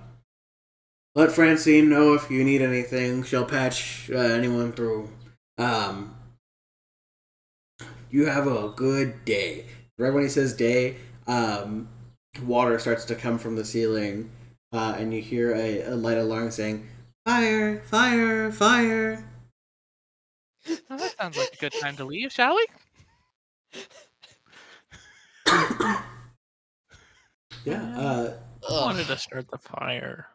let Francine know if you need anything. She'll patch anyone through. Um, you have a good day. Right when he says day, water starts to come from the ceiling, and you hear a light alarm saying, "Fire! Fire! Fire!" Well, that sounds like a good time to leave, shall we? Yeah. I wanted to start the fire.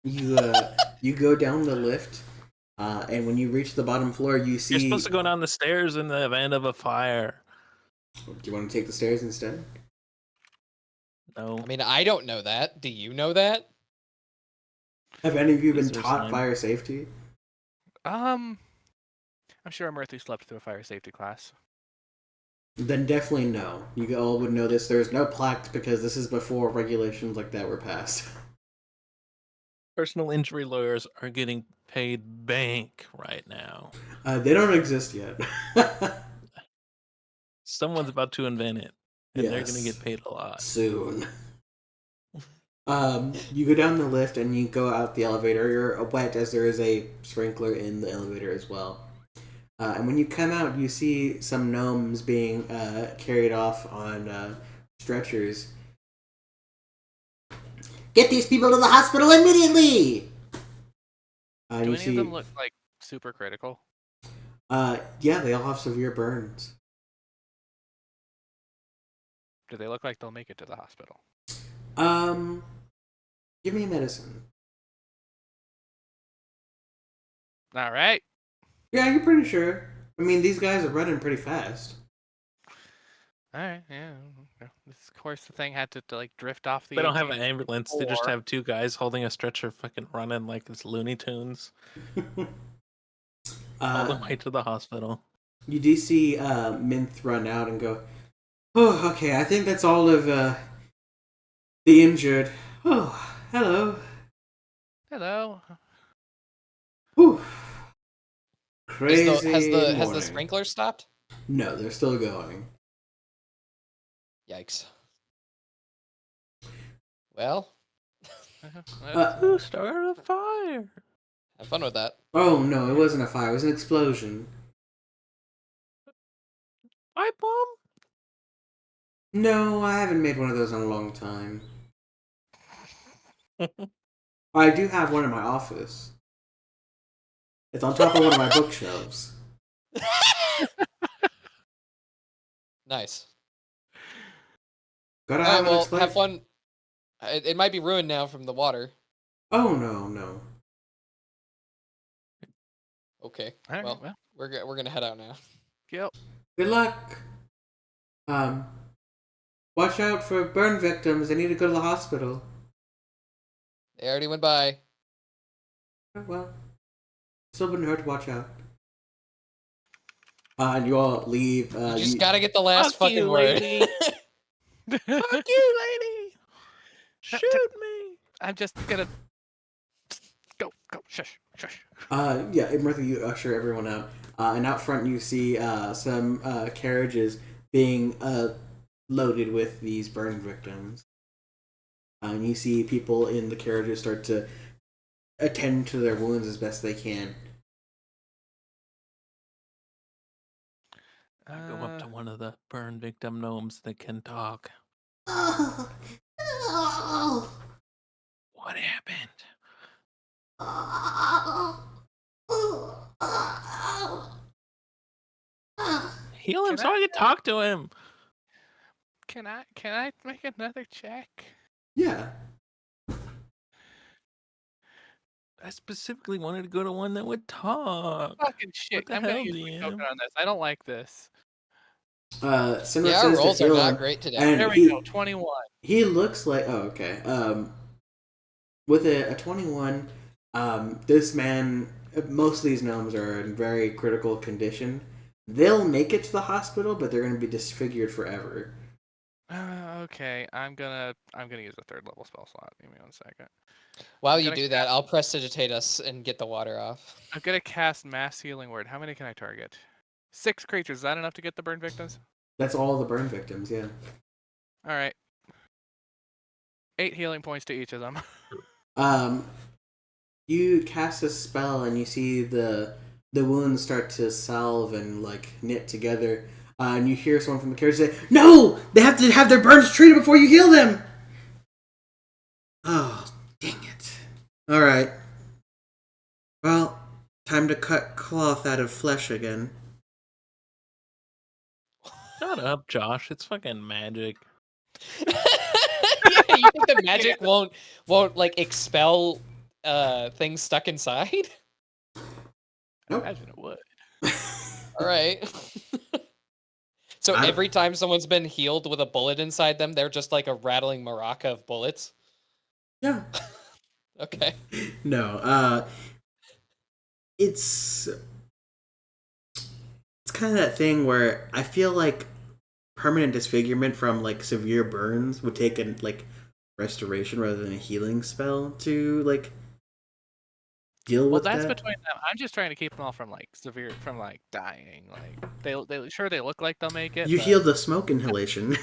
You go down the lift, and when you reach the bottom floor, you see. You're supposed to go down the stairs in the event of a fire. Do you want to take the stairs instead? No. I mean, I don't know that. Do you know that? Have any of you been Is there a taught sign? fire safety? I'm sure Mirthu slept through a fire safety class. Then definitely no. You all would know this. There's no plaque because this is before regulations like that were passed. Personal injury lawyers are getting paid bank right now. They don't exist yet. Someone's about to invent it, and they're going to Yes. get paid a lot. Soon. You go down the lift and you go out the elevator. You're wet as there is a sprinkler in the elevator as well. And when you come out, you see some gnomes being carried off on stretchers. Get these people to the hospital immediately! Do any of them look like super critical? Yeah, they all have severe burns. Do they look like they'll make it to the hospital? Give me a medicine. All right. Yeah, you're pretty sure. I mean, these guys are running pretty fast. All right. Yeah. Of course, the thing had to like drift off the. They don't have 18 an ambulance. They just floor. have 2 guys holding a stretcher fucking running like it's Looney Tunes all the way to the hospital. You do see Minth run out and go, "Oh, okay, I think that's all of the injured. Oh, hello. Hello. Whew. Crazy Has the morning." sprinkler stopped? No, they're still going. Yikes. Well, Who started a fire? have fun with that. Oh, no, it wasn't a fire. It was an explosion. Pipe bomb? No, I haven't made one of those in a long time. I do have one in my office. It's on top of one of my bookshelves. Nice. Gotta All right, have an well, explosion. have fun. It might be ruined now from the water. Oh, no. Okay. All right, Well, we're gonna head out now. Yep. Good luck. Watch out for burn victims. They need to go to the hospital. They already went by. Well, still wouldn't hurt to watch out. And you all leave. You just gotta get the last Fuck fucking you, word. lady. Fuck you, lady. Shoot me. I'm just gonna go. Shush. Yeah, Martha, you usher everyone out. And out front, you see some carriages being loaded with these burn victims. And you see people in the carriages start to attend to their wounds as best they can. I go up to one of the burn victim gnomes that can talk. Oh. What happened? Heal him Can so I can talk to him. Can I make another check? Yeah. I specifically wanted to go to one that would talk. Fucking shit. What the I'm gonna hell, use my token DM? on this. I don't like this. Sinra Yeah, our says to rolls are heal not him, great today. and There we go. 21. he looks like okay. With a 21, this man, most of these gnomes are in very critical condition. They'll make it to the hospital, but they're going to be disfigured forever. Okay, I'm gonna use a 3rd level spell slot. Give me 1 second. While I'm you gonna do that, I'll prestidigitate us and get the water off. I'm gonna cast Mass Healing Word. How many can I target? 6 creatures. Is that enough to get the burn victims? That's all the burn victims, yeah. All right. 8 healing points to each of them. You cast a spell and you see the wounds start to salve and like knit together. And you hear someone from the carriage say, "No! They have to have their burns treated before you heal them!" Oh, dang it. Alright. Well, time to cut cloth out of flesh again. Shut up, Josh. It's fucking magic. Yeah, you think the magic won't like expel things stuck inside? Nope. Imagine it would. All right. So every time someone's been healed with a bullet inside them, they're just like a rattling maraca of bullets. Yeah. Okay. No, it's kind of that thing where I feel like permanent disfigurement from like severe burns would take a like restoration rather than a healing spell to like deal Well, with that's that. between them. I'm just trying to keep them all from like dying. Like they look like they'll make it. You but heal the smoke inhalation.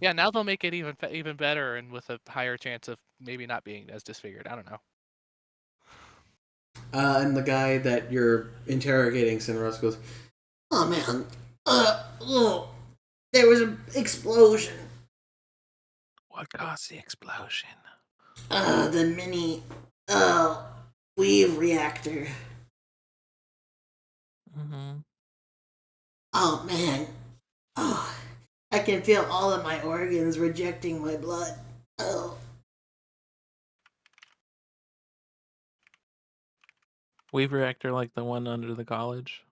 yeah, now they'll make it even better and with a higher chance of maybe not being as disfigured. I don't know. And the guy that you're interrogating, Sinros, goes, "Oh man, there was an explosion. What caused the explosion? The mini, weave reactor. Mm-hmm. Oh man, oh, I can feel all of my organs rejecting my blood. Oh, Wave reactor like the one under the college?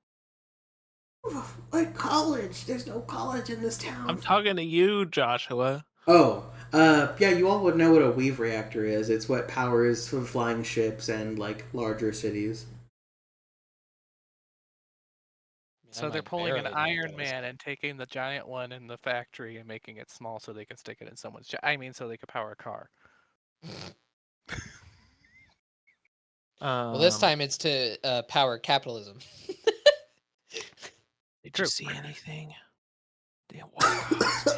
what college? There's no college in this town." I'm talking to you, Joshua. Oh, yeah, you all would know what a weave reactor is. It's what powers flying ships and like larger cities. So they're pulling an Iron Man and taking the giant one in the factory and making it small so they can stick it in someone's. So they could power a car. Well, this time it's to power capitalism. Did True. you see anything? Damn, what caused it?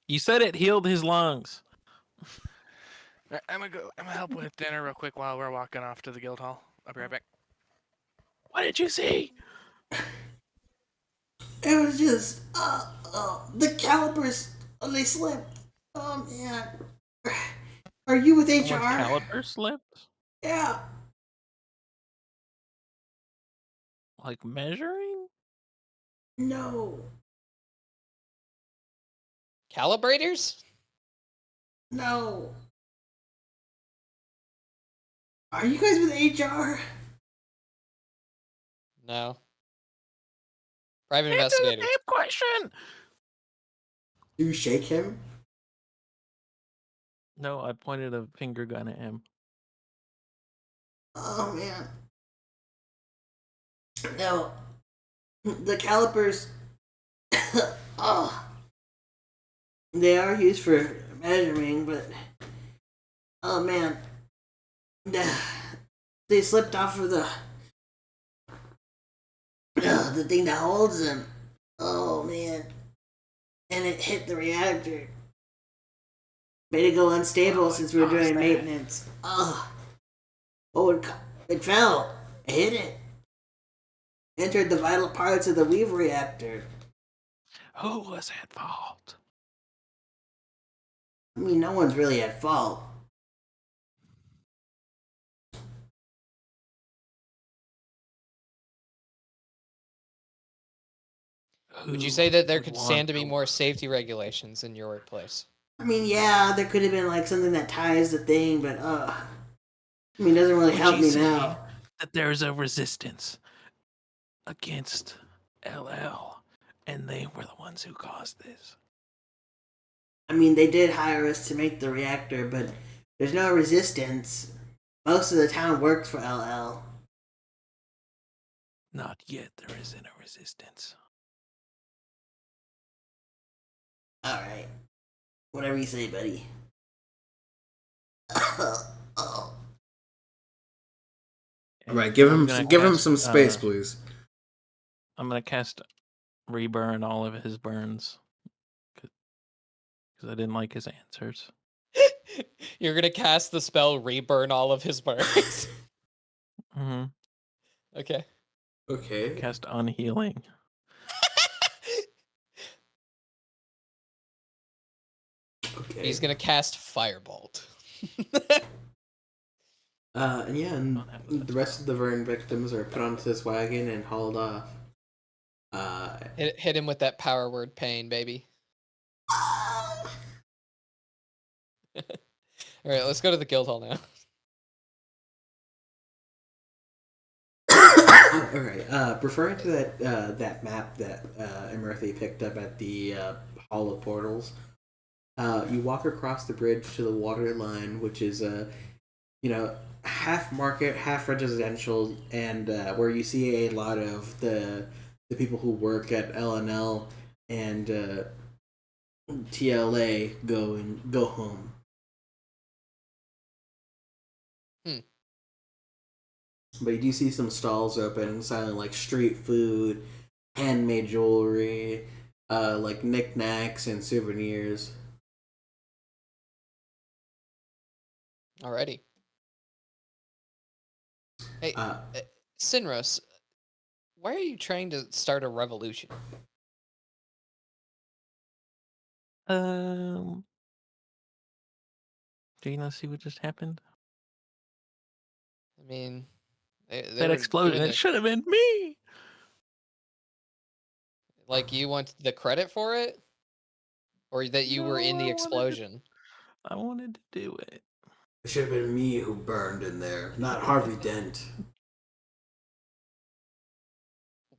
You said it healed his lungs. I'm gonna help with dinner real quick while we're walking off to the guild hall. I'll be right back. What did you see? It was just, the calipers, they slipped. Oh man. Are you with HR? Someone's caliper slipped? Yeah. Like measuring? No. Calibrators? No. Are you guys with HR? No. Private Answer the investigators. damn question! Do you shake him? No, I pointed a finger gun at him. Oh man. No. The calipers. Oh. They are used for measuring, but. Oh man. They slipped off of the thing that holds them. Oh man. And it hit the reactor. Made it go unstable since we were doing maintenance. Oh. Oh, it fell. It hit it. Entered the vital parts of the weave reactor. Who was at fault? I mean, no one's really at fault. Would you say that there would could want stand to be to- more safety regulations in your workplace? I mean, yeah, there could have been like something that ties the thing, but I mean, it doesn't really Would help you me say now. that there's a resistance against LL, and they were the ones who caused this? I mean, they did hire us to make the reactor, but there's no resistance. Most of the town works for LL. Not yet. There isn't a resistance. All right, whatever you say, buddy. Oh. Right, give I'm him gonna give him cast, some space, please. I'm gonna cast reburn all of his burns because I didn't like his answers. You're gonna cast the spell reburn all of his burns. Mm-hmm. Okay. Okay. Cast unhealing. Okay. He's gonna cast firebolt. And yeah, and Don't have that the rest of the Vern victims are put onto this wagon and hauled off. Hit him with that power word pain, baby. All right, let's go to the guild hall now. All right. Referring to that map that Emerthy picked up at the Hall of Portals, you walk across the bridge to the water line, which is half market, half residential, and where you see a lot of the people who work at LNL and TLA go home. But you do see some stalls open, selling like street food, handmade jewelry, like knickknacks and souvenirs. Alrighty. Hey, Uh, Sinros, why are you trying to start a revolution? Do you not see what just happened? I mean, they That were explosion. doing It it should have been me. like you want the credit for it, or that you were No, in the explosion. I wanted to do it. it should have been me who burned in there, not Harvey Dent.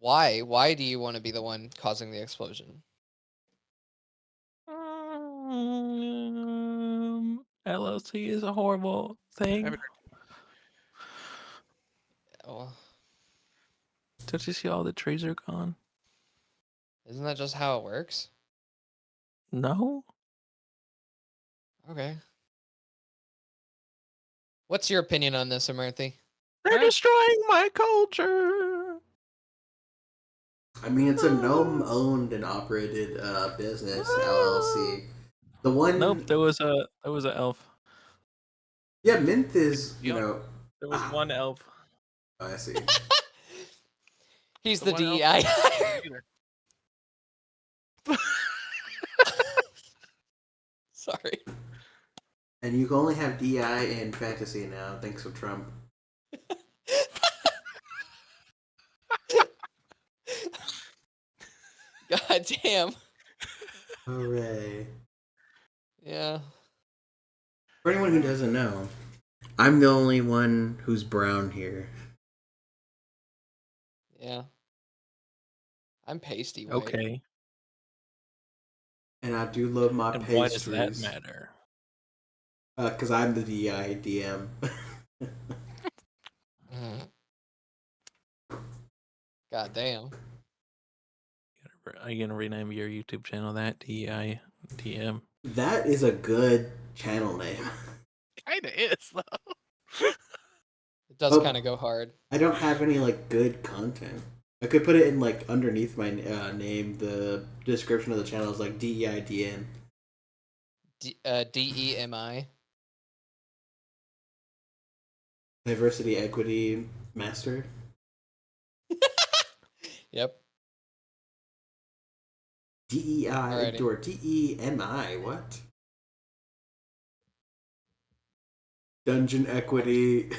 Why? Why do you want to be the one causing the explosion? LLC is a horrible thing. Oh, Don't you see all the trees are gone? isn't that just how it works? No. Okay. What's your opinion on this, Amarthy? They're destroying my culture. I mean, it's a gnome-owned and operated business LLC. The one, Nope, there was a elf. yeah, Minth is There was one elf. I see. He's The the one elf DEI. either. Sorry. And you can only have DI in fantasy now, thanks to Trump. God damn. Hooray. Yeah. For anyone who doesn't know, I'm the only one who's brown here. Yeah. I'm pasty white. Okay. And I do love my And why does pastries. that matter? Because I'm the DI DM. God damn. Are you gonna rename your YouTube channel that DEI DM? That is a good channel name. Kinda is though. It does kind of go hard. I don't have any like good content. I could put it in like underneath my name. The description of the channel is like DEIDN. DEMI. Diversity, Equity, Master. Yep. DEI Alrighty. or DEMI. What? Dungeon Equity,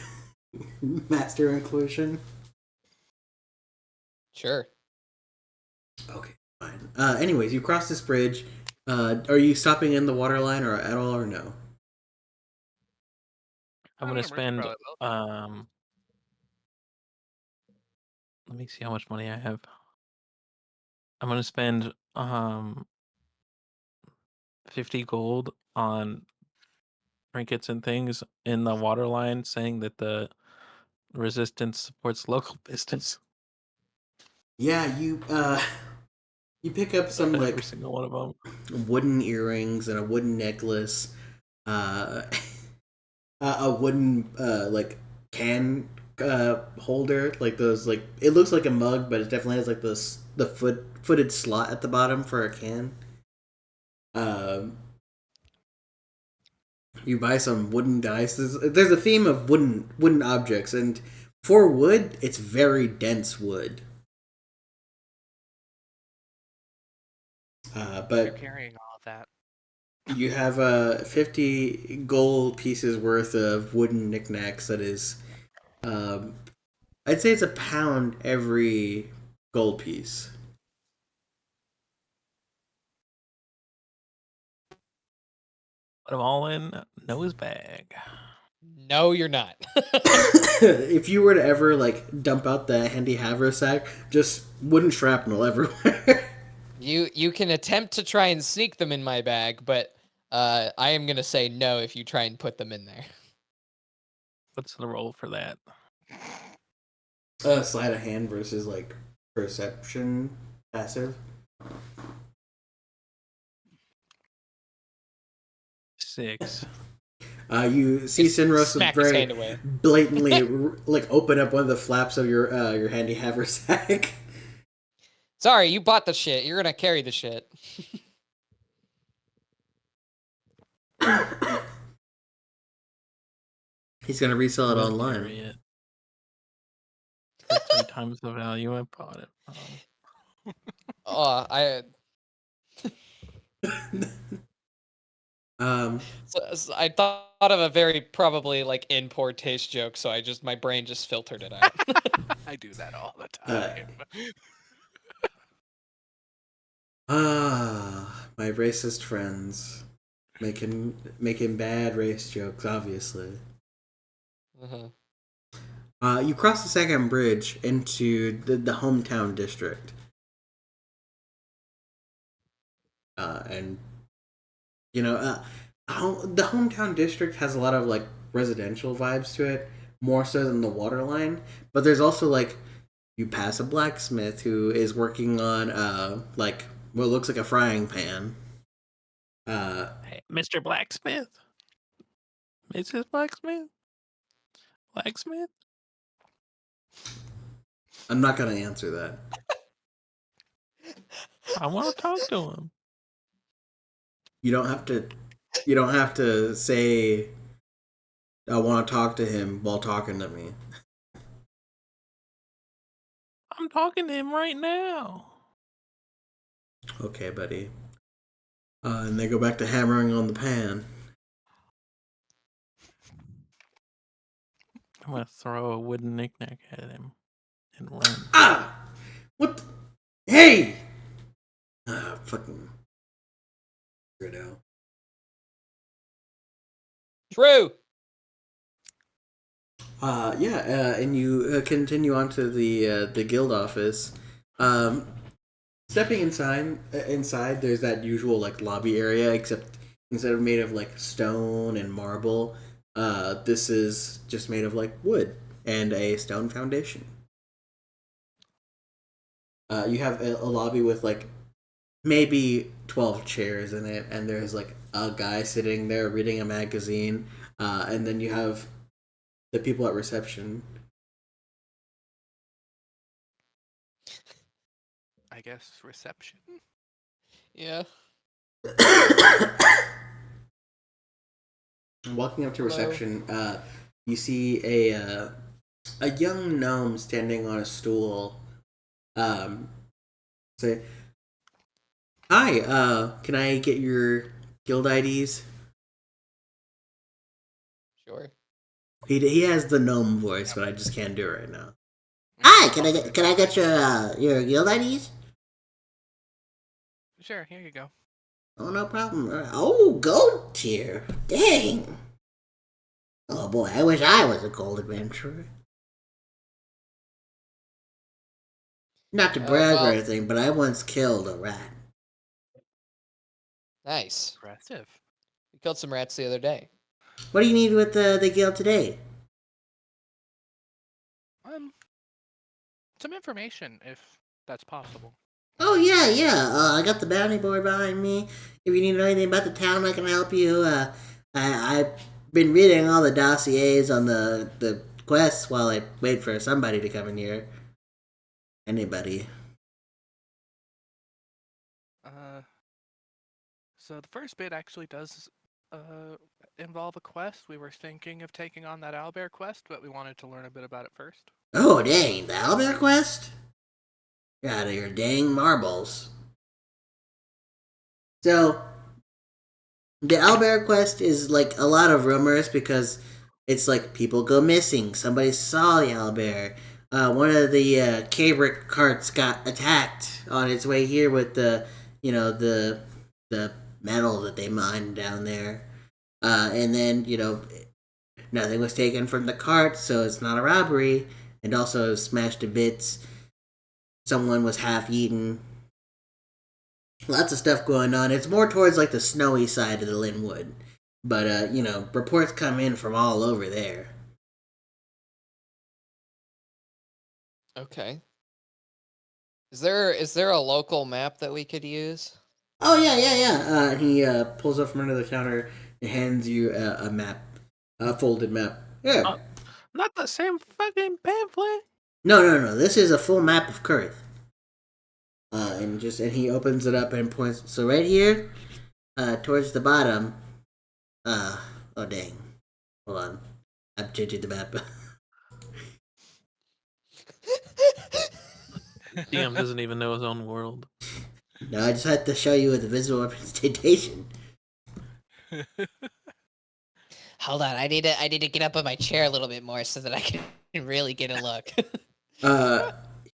Master Inclusion. Sure. Okay, fine. Anyways, you cross this bridge. Are you stopping in the water line or at all or no? I'm I gonna don't know, Mercy spend probably will. let me see how much money I have. I'm gonna spend 50 gold on trinkets and things in the water line saying that the resistance supports local business. Yeah, you pick up some Every like single one of them. wooden earrings and a wooden necklace, uh, a wooden like can holder, like those like it looks like a mug, but it definitely has like this the footed slot at the bottom for a can. Um, you buy some wooden dice. There's a theme of wooden objects, and for wood, it's very dense wood. You're But carrying all of that. you have 50 gold pieces worth of wooden knickknacks. That is, um, I'd say it's a pound every gold piece. Put them all in Noah's bag. No, you're not. If you were to ever like dump out the handy haversack, just wooden shrapnel everywhere. You can attempt to try and sneak them in my bag, but I am gonna say no if you try and put them in there. What's the roll for that? Sleight of hand versus like perception passive. 6. You see Just Sinros smack his very hand away. blatantly like open up one of the flaps of your handy haversack. Sorry, you bought the shit. You're gonna carry the shit. He's gonna resell I'm it gonna online. carry it for 3 times the value I bought it from. Oh, um, so I thought of a very probably like in poor taste joke, so my brain just filtered it out. I do that all the Uh, time. my racist friends making bad race jokes, obviously. Uh-huh. You cross the second bridge into the hometown district. And you know, the hometown district has a lot of like residential vibes to it, more so than the water line. But there's also like you pass a blacksmith who is working on like what looks like a frying pan. Hey, Mr. Blacksmith? Mrs. Blacksmith? Blacksmith? I'm not gonna answer that. I want to talk to him. You don't have to. You don't have to say I want to talk to him while talking to me. I'm talking to him right now. Okay, buddy. And they go back to hammering on the pan. I'm gonna throw a wooden knickknack at him and run. Ah! What? Hey! Fucking weirdo. True. And you continue on to the guild office. Um, stepping inside, there's that usual like lobby area, except instead of made of like stone and marble, this is just made of like wood and a stone foundation. You have a lobby with like maybe 12 chairs in it, and there's like a guy sitting there reading a magazine, and then you have the people at reception. I guess reception. Yeah. Walking up to Hello. reception, you see a young gnome standing on a stool. Say, "Hi, can I get your guild IDs?" Sure. He has the gnome voice, but I just can't do it right now. Hi, can I get your guild IDs? Sure, here you go. Oh, no problem. Oh, gold tier. Dang. Oh boy, I wish I was a gold adventurer. Not to Oh, brag or well, anything, but I once killed a rat. nice. Impressive. We killed some rats the other day. What do you need with the guild today? Some information, if that's possible. Oh yeah. I got the bounty board behind me. If you need to know anything about the town, I can help you. I've been reading all the dossiers on the quests while I wait for somebody to come in here. Anybody? So the first bit actually does involve a quest. We were thinking of taking on that Owlbear quest, but we wanted to learn a bit about it first. Oh dang, the Owlbear quest? You're out of your dang marbles. So the Owlbear quest is like a lot of rumors because it's like people go missing. Somebody saw the owlbear. One of the Cabrick carts got attacked on its way here with the metal that they mined down there. And then nothing was taken from the cart, so it's not a robbery. And also smashed to bits. Someone was half eaten. Lots of stuff going on. It's more towards like the snowy side of the Linwood. But reports come in from all over there. Okay. Is there a local map that we could use? Oh yeah. He pulls up from under the counter and hands you a map, a folded map. Yeah. Not the same fucking pamphlet. No. This is a full map of Kurth. And he opens it up and points. So right here, towards the bottom. Oh dang. Hold on. I'm changing the map. DM doesn't even know his own world. No, I just had to show you with a visual representation. Hold on, I need to get up on my chair a little bit more so that I can really get a look.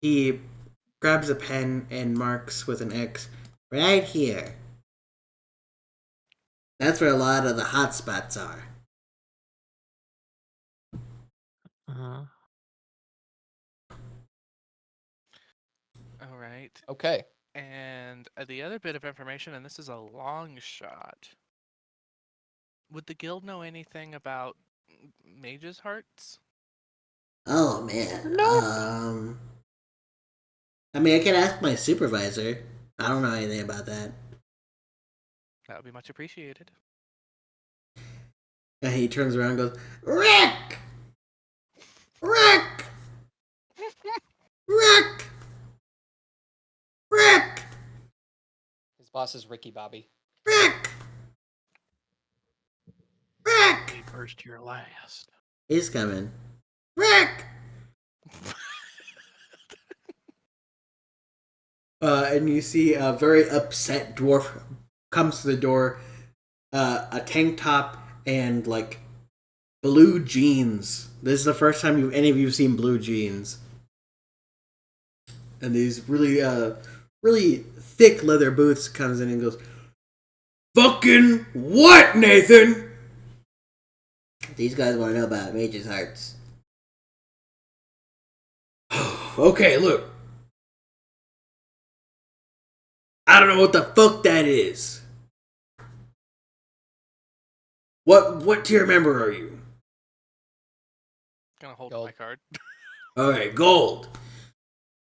He grabs a pen and marks with an X right here. That's where a lot of the hot spots are. Uh-huh. All right. Okay. And the other bit of information, and this is a long shot. Would the guild know anything about mages' hearts? Oh man. Nope. I mean, I can ask my supervisor. I don't know anything about that. That would be much appreciated. And he turns around and goes, Rick! Rick! Rick! Rick! His boss is Ricky Bobby. Rick! Rick! Be first, you're last. He's coming. Rick! And you see a very upset dwarf comes to the door, a tank top and like blue jeans. This is the first time any of you have seen blue jeans. And these really thick leather boots comes in and goes, Fucking what, Nathan? These guys want to know about Mage's Hearts. Okay, look. I don't know what the fuck that is. What tier member are you? Gonna hold Gold. my card. Alright, gold.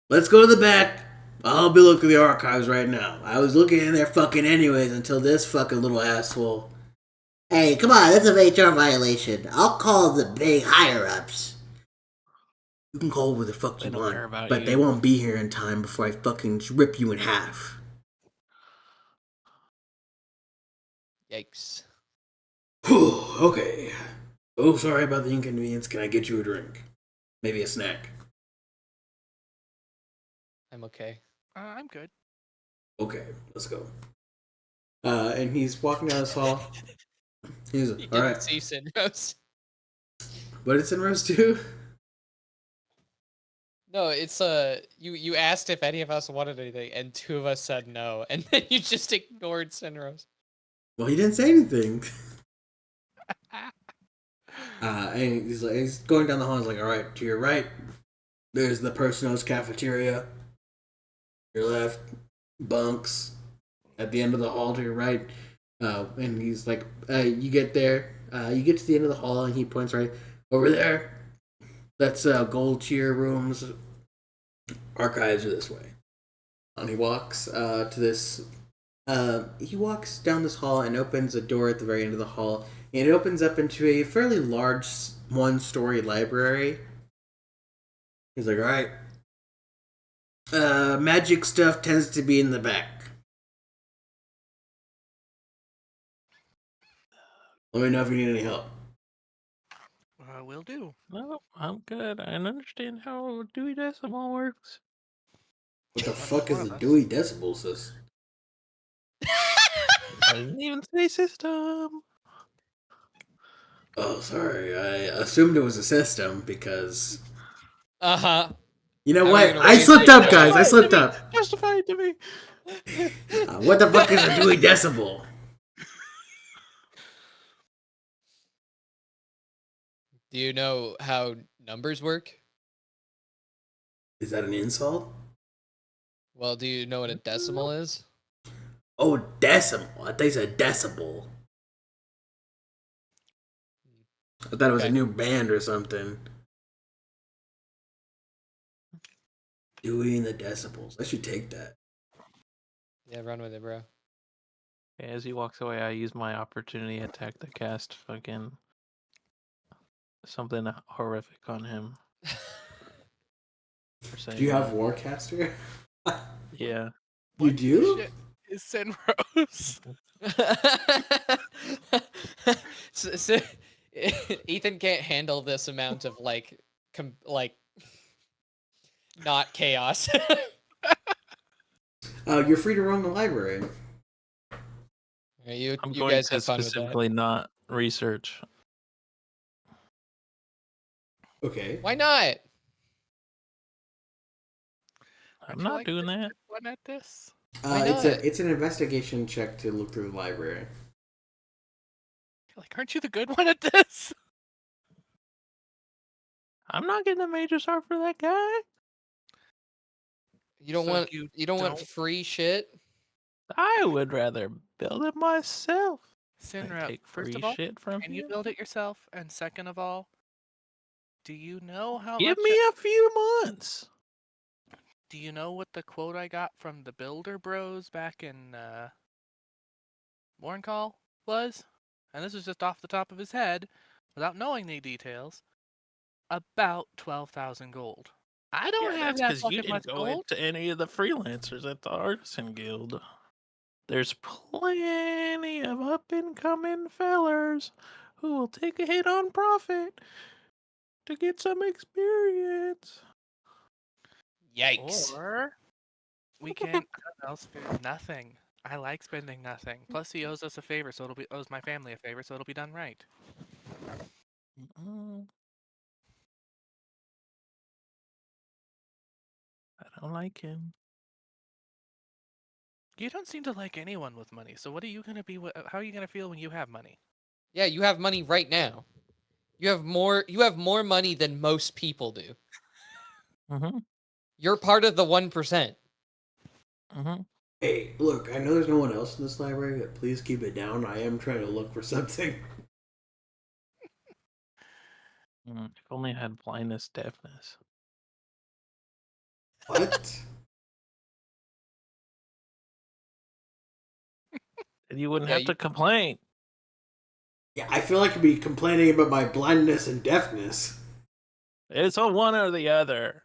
Let's go to the back. I'll be looking at the archives right now. I was looking in there fucking anyways until this fucking little asshole. Hey, come on, that's a HR violation. I'll call the big higher ups. You can call who the fuck They you don't want, care about but you. they won't be here in time before I fucking rip you in half. Yikes. Okay. Oh, sorry about the inconvenience. Can I get you a drink? Maybe a snack. I'm okay. I'm good. Okay, let's go. And he's walking down this hall. He's You all get right. to see Cinrose. What did Cinrose do? No, it's you asked if any of us wanted anything, and two of us said no, and then you just ignored Sinros. Well, he didn't say anything. And he's going down the hall. He's like, all right, to your right, there's the personal's cafeteria. Your left, bunks. At the end of the hall to your right. And he's like, you get there. You get to the end of the hall, and he points right over there. That's gold tier rooms. Archives are this way. And he walks to this. He walks down this hall and opens a door at the very end of the hall, and it opens up into a fairly large one-story library. He's like, all right. Magic stuff tends to be in the back. Let me know if you need any help. Will do. No, I'm good. I understand how Dewey Decimal works. What the That's fuck one is of a us. Dewey Decimal System? I didn't even say system. Oh, sorry. I assumed it was a system because. Uh-huh. You know How are you what? gonna I waste slipped your up, time? guys. I slipped up. Justify it to me. What the fuck is a Dewey Decibel? Do you know how numbers work? Is that an insult? Well, do you know what a decimal is? Oh, decimal. I thought you said decibel. I thought it was a Okay. new band or something. Dewey and the Decibels. I should take that. Yeah, run with it, bro. As he walks away, I use my opportunity attack to cast fucking something horrific on him. For saying Do you have that. Warcaster? Yeah. You What do? the shit is Sinrose? so, Ethan can't handle this amount of like not chaos. You're free to roam the library. you I'm you going guys to have fun with that. specifically not research. Okay. Why not? I'm Aren't you not like doing the that. good one at this? Why It's not? it's an investigation check to look through the library. Like, aren't you the good one at this? I'm not getting a major star for that guy. You don't So want you you don't want don't- free shit? I would rather build it myself. I Sinra, take first free of all, shit from can you you. build it yourself? And second of all, do you know how Give much? me a few months. Do you know what the quote I got from the Builder Bros back in Warncall was? And this is just off the top of his head, without knowing the details. About 12,000 gold. I don't Yeah, have that's that because you fucking didn't much go gold. into any of the freelancers at the Artisan Guild. There's plenty of up and coming fellers who will take a hit on profit to get some experience. Yikes. Or we can nothing. I like spending nothing. Plus, he owes us a favor, so owes my family a favor, so it'll be done right. I don't like him. You don't seem to like anyone with money. So what are you gonna be? How are you gonna feel when you have money? Yeah, you have money right now. You have more money than most people do. Mm-hmm. You're part of the 1%. Mm-hmm. Hey, look, I know there's no one else in this library, but please keep it down. I am trying to look for something. If only I had blindness, deafness. What? And you wouldn't Yeah, have to complain. Yeah, I feel like I'd be complaining about my blindness and deafness. It's a one or the other.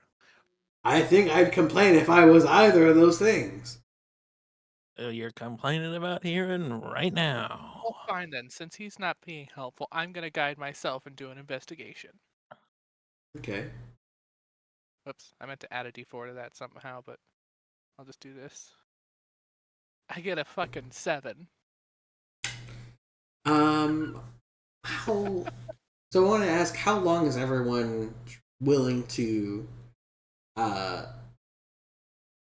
I think I'd complain if I was either of those things. You're complaining about hearing right now. Well, fine then. Since he's not being helpful, I'm gonna guide myself and do an investigation. Okay. Whoops, I meant to add a D4 to that somehow, but I'll just do this. I get a fucking 7. How? So I want to ask, how long is everyone willing to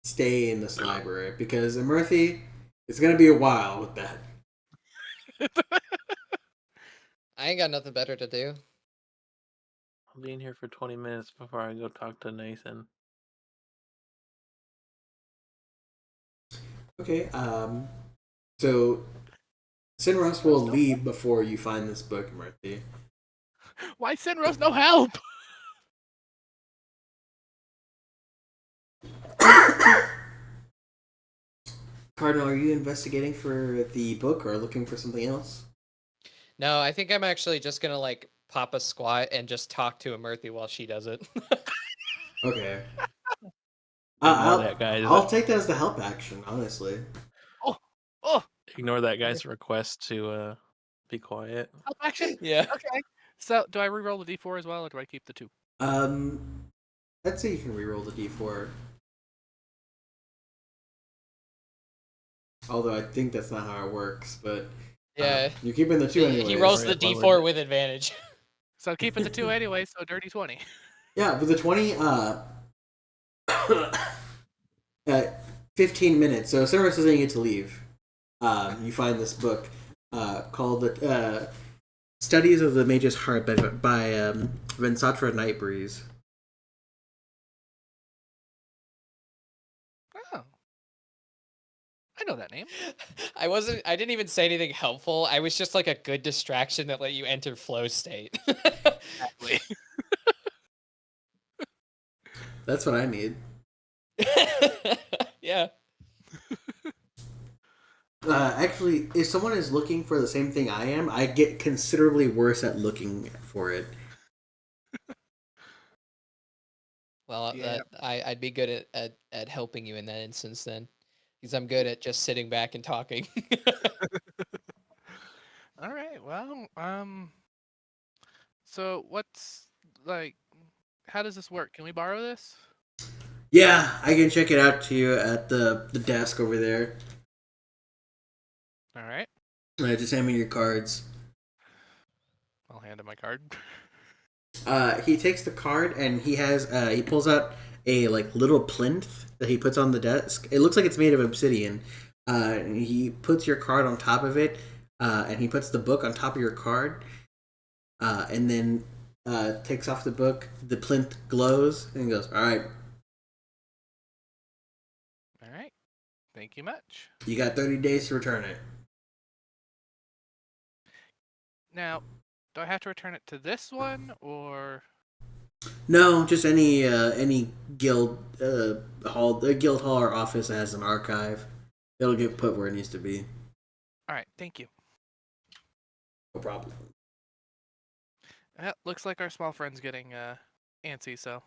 stay in this library because Murthy, it's gonna be a while with that. I ain't got nothing better to do. I'll be in here for 20 minutes before I go talk to Nathan. Okay. So Sinros will leave before you find this book, Murthy. Why Sinros no help? Cardinal, are you investigating for the book or looking for something else? No, I think I'm actually just gonna like pop a squat and just talk to Murthy while she does it. Okay. Ignore that guy's I'll take that as the help action, honestly. Oh, ignore that guy's request to be quiet. help action. Yeah. Okay. So, do I reroll the d4 as well, or do I keep the 2? I'd say you can reroll the d4. Although I think that's not how it works, but Yeah. you're keeping the 2 anyway. He rolls the Why would- d4 with advantage. So keep it to 2 anyway. So dirty 20. Yeah, with the 20, 15 minutes. So Cerberus doesn't get to leave. You find this book called the Studies of the Mage's Heart by Vensatra Nightbreeze. Oh, I know that name. I didn't even say anything helpful. I was just like a good distraction that let you enter flow state. Exactly. That's what I need. Yeah. Actually, if someone is looking for the same thing I am, I get considerably worse at looking for it. Well, Yeah. I'd be good at helping you in that instance then, because I'm good at just sitting back and talking. All right. Well, so what's like? How does this work? Can we borrow this? Yeah, I can check it out to you at the desk over there. All right. Just hand me your cards. I'll hand him my card. He takes the card and he pulls out a like little plinth that he puts on the desk. It looks like it's made of obsidian. And he puts your card on top of it, and he puts the book on top of your card, and then takes off the book. The plinth glows and he goes, "All right, All right. Thank you much. you got 30 days to return it." Now, do I have to return it to this one or? No, just any guild guild hall or office that has an archive. It'll get put where it needs to be. All right. Thank you. No problem. Looks like our small friend's getting antsy. So.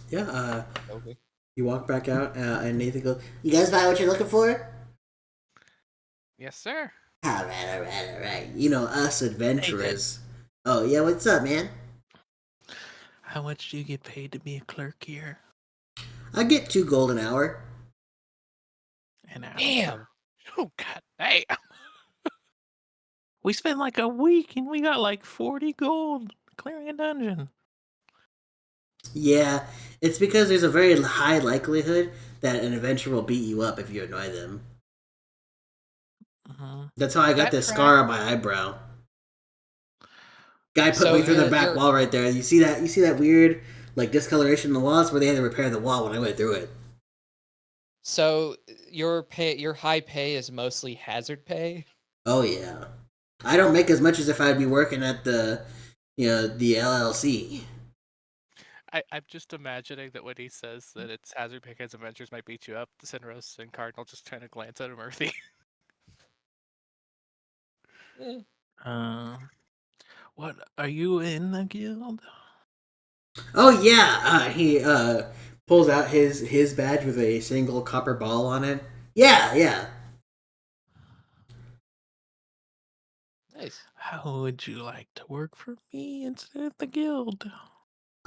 Yeah. Okay. You walk back out, and Nathan goes, "You guys find what you're looking for?" Yes, sir. All right. You know, us adventurers. Oh, yeah, what's up, man? How much do you get paid to be a clerk here? I get 2 gold an hour. An hour. Damn. Oh God. Hey. We spent like a week and we got like 40 gold clearing a dungeon. Yeah, it's because there's a very high likelihood that an adventurer will beat you up if you annoy them. That's how I got this scar on my eyebrow. Guy put me through the back wall right there. You see that? You see that weird like discoloration in the wall? It's where they had to repair the wall when I went through it. So your high pay is mostly hazard pay? Oh yeah. I don't make as much as if I'd be working at the the LLC. I'm just imagining that when he says that it's hazard pay because adventures might beat you up, the Sinros and Cardinal just trying to glance at Murphy. What are you in the guild? Oh yeah, he pulls out his badge with a single copper ball on it. Yeah. Nice. How would you like to work for me instead of the guild?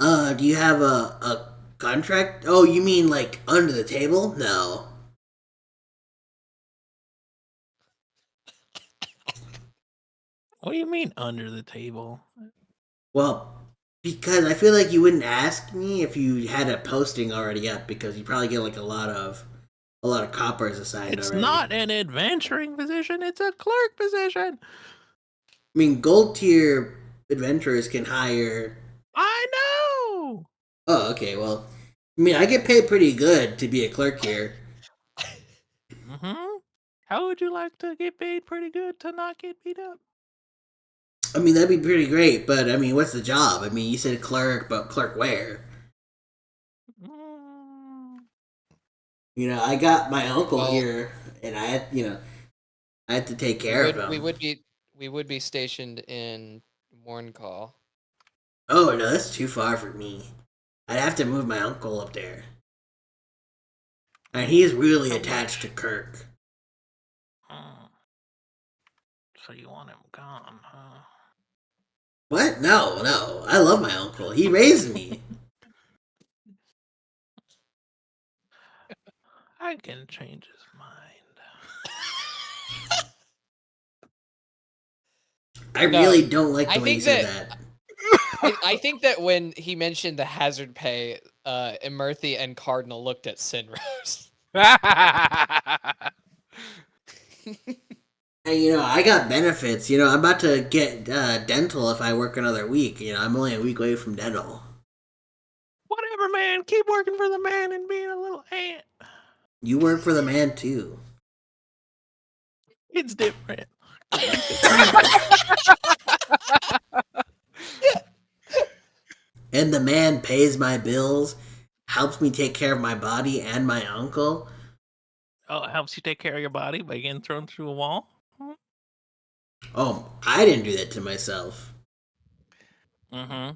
Do you have a contract? Oh, you mean like under the table? No. What do you mean under the table? Well, Because I feel like you wouldn't ask me if you had a posting already up, because you probably get like a lot of coppers assigned It's already. not an adventuring position, it's a clerk position. I mean, gold tier adventurers can hire. I know. Oh, okay. Well, I mean, I get paid pretty good to be a clerk here. Mm-hmm. How would you like to get paid pretty good to not get beat up? I mean, that'd be pretty great, but I mean, what's the job? I mean, you said clerk, but clerk where? Mm. You know, I got my uncle Well, here, and I had, I had to take we care of would we him. would be we would be stationed in Morncall. Oh no, that's too far for me. I'd have to move my uncle up there, and he's really How attached much? to Kirk. So you want him gone, huh? What? No, no. I love my uncle. He raised me. I can change his mind. I No, really don't like I the way you think said that that. I think that when he mentioned the hazard pay, Emerthy and Cardinal looked at Sinrose. And I got benefits. I'm about to get dental if I work another week. I'm only a week away from dental. Whatever, man. Keep working for the man and being a little ant. You work for the man too. It's different. 'Cause you get paid. And the man pays my bills, helps me take care of my body and my uncle. Oh, it helps you take care of your body by getting thrown through a wall? Oh, I didn't do that to myself. Mm-hmm.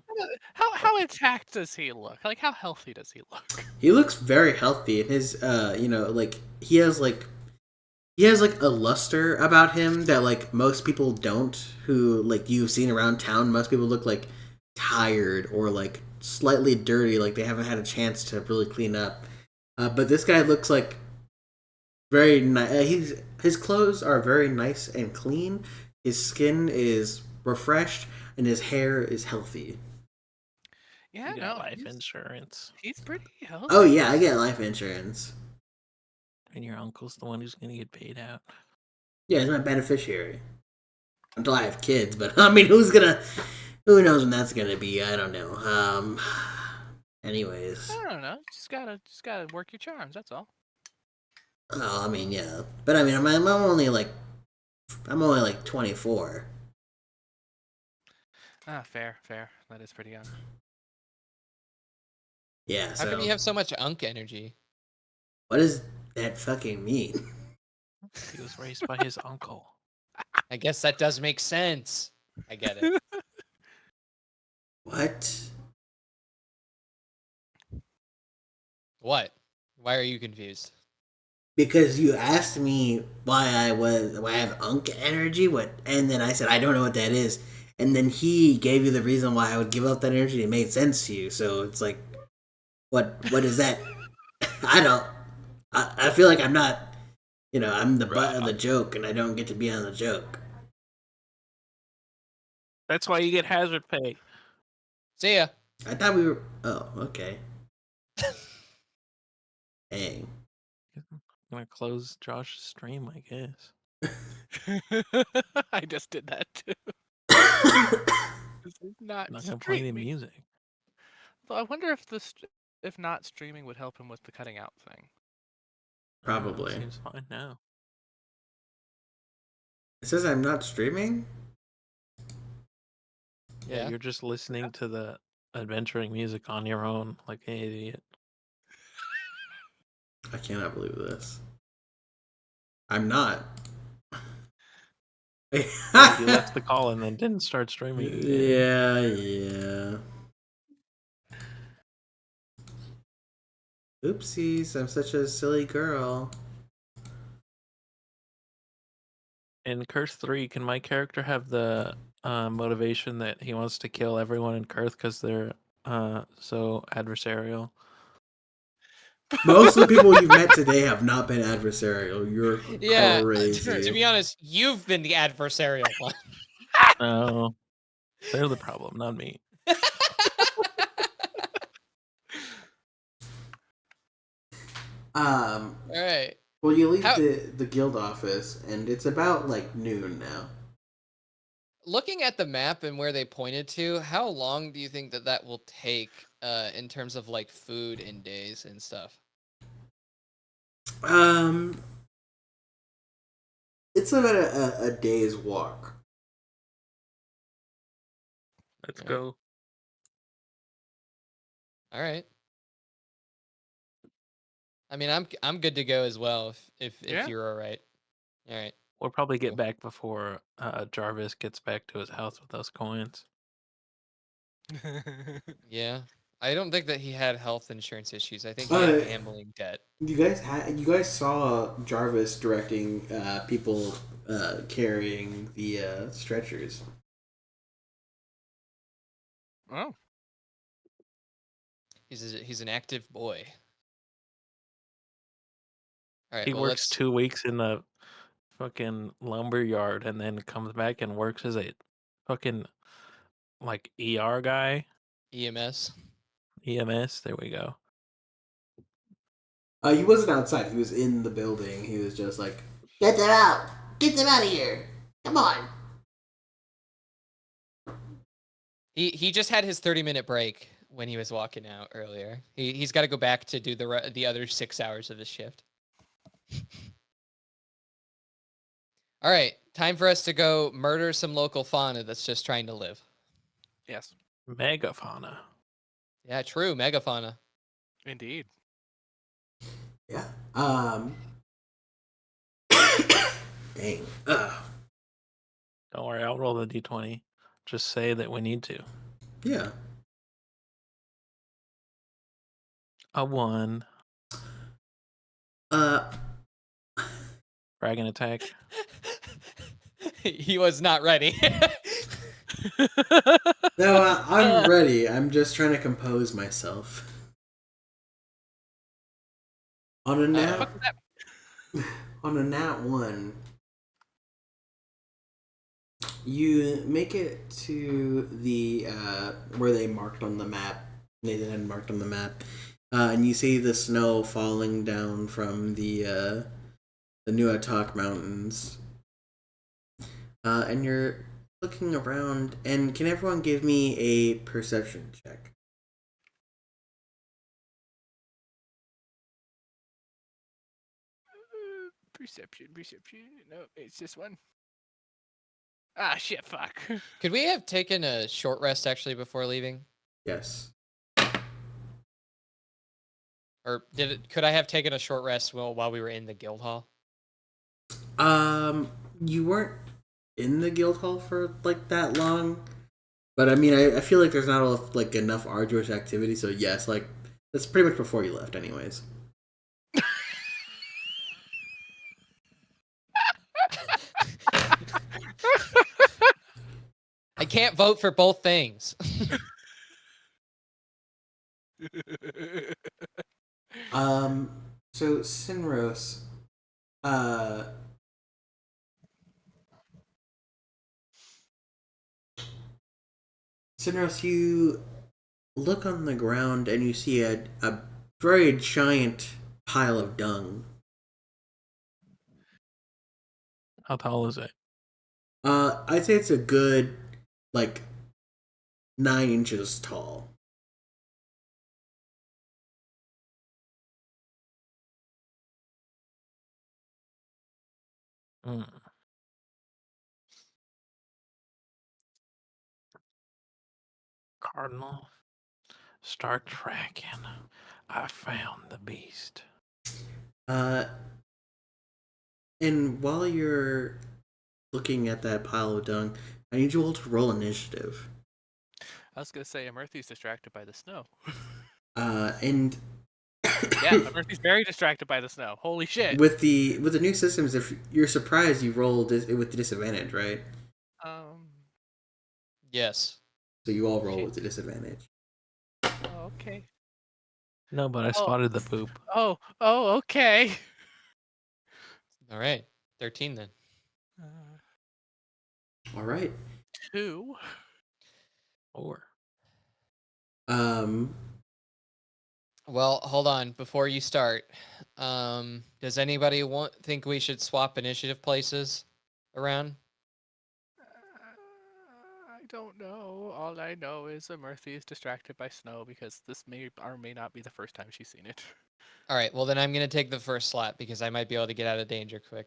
How attacked does he look? Like, how healthy does he look? He looks very healthy, and his like he has a luster about him that like most people don't, who like you've seen around town. Most people look like tired or like slightly dirty, like they haven't had a chance to really clean up. But this guy looks like very nice. His clothes are very nice and clean. His skin is refreshed, and his hair is healthy. Yeah, You got no, life insurance. he's pretty healthy. Oh yeah, I get life insurance. And your uncle's the one who's going to get paid out. Yeah, he's my beneficiary until I have kids. But I mean, who knows when that's gonna be? I don't know. Anyways, I don't know. Just gotta work your charms. That's all. oh, I mean, yeah, but I mean, I'm only like 24. Ah, fair. That is pretty young. Yeah, How come so you have so much unk energy? what does that fucking mean? He was raised by his uncle. I guess that does make sense. I get it. What? What? Why are you confused? Because you asked me why I have unk energy, and then I said I don't know what that is, and then he gave you the reason why I would give up that energy. It made sense to you, so it's like, what is that? I don't. I feel like I'm not. I'm the butt of the joke, and I don't get to be on the joke. That's why you get hazard pay. See ya. I thought we were. Oh, okay. Dang. I'm going to close Josh's stream, I guess. I just did that too. This is not I'm not going to play any streaming. music. So I wonder if not streaming would help him with the cutting out thing. Probably. Seems fine now. It says I'm not streaming. Yeah, you're just listening to the adventuring music on your own, like an idiot. I cannot believe this. I'm not. Yeah, you left the call and then didn't start streaming again. Yeah. Oopsies, I'm such a silly girl. In Curse 3, can my character have the motivation that he wants to kill everyone in Curse because they're so adversarial? Most of the people you've met today have not been adversarial. You're Yeah. crazy. To be honest, you've been the adversarial one. No, they're the problem, not me. Um, All right. well, you leave How the guild office, and it's about like noon now. looking at the map and where they pointed to, how long do you think that will take in terms of like food and days and stuff? Um, it's about a day's walk. Let's All right. go. All right. I mean, I'm good to go as well if Yeah. you're all right. All right. We'll probably get Cool. back before Jarvis gets back to his house with those coins. Yeah. I don't think that he had health insurance issues. I think he had Uh, gambling debt. you guys saw Jarvis directing people carrying the stretchers. Oh. He's an active boy. All right. He Well, works let's 2 weeks in the fucking lumber yard and then comes back and works as a fucking like ER guy, EMS. EMS. There we go. He wasn't outside. He was in the building. He was just like, "Get them out! Get them out of here! Come on!" He just had his 30-minute break when he was walking out earlier. He's got to go back to do the other 6 hours of his shift. All right, time for us to go murder some local fauna that's just trying to live. Yes. Megafauna. Yeah, true, megafauna. Indeed. Yeah. Dang. Don't worry, I'll roll the d20. Just say that we need to. Yeah. A 1. Uh, Dragon attack. He was not ready. no, I'm ready. I'm just trying to compose myself. On a Uh-oh. nat, on a nat 1, you make it to the where they marked on the map. Nathan had marked on the map, and you see the snow falling down from the Nuatak Mountains. And you're looking around. And can everyone give me a perception check? Perception. No, it's this one. Ah, shit, fuck. Could we have taken a short rest actually before leaving? Yes. Or could I have taken a short rest while we were in the guild hall? You weren't in the guild hall for like that long, but I mean, I feel like there's not like enough arduous activity. So yes, like that's pretty much before you left, anyways. I can't vote for both things. So Sinros, uh, Sinros, you look on the ground and you see a very giant pile of dung. How tall is it? I'd say it's a good like 9 inches tall. Mm. Cardinal. Start tracking. I found the beast. Uh, and while you're looking at that pile of dung, I need you all to roll initiative. I was gonna say Amerthy's distracted by the snow. And Yeah, Amerthy's very distracted by the snow. Holy shit. with the new systems, if you're surprised, you roll with the disadvantage, right? Um. Yes. So you all roll Shit. with the disadvantage. Oh, okay. No, but I Oh. spotted the poop. Oh. Okay. All right. 13 then. All right. 2. Or Um, Well, hold on before you start. Does anybody think we should swap initiative places around? I don't know. All I know is Mirthy is distracted by snow because this may or may not be the first time she's seen it. All right. Well, then I'm gonna take the first slot because I might be able to get out of danger quick.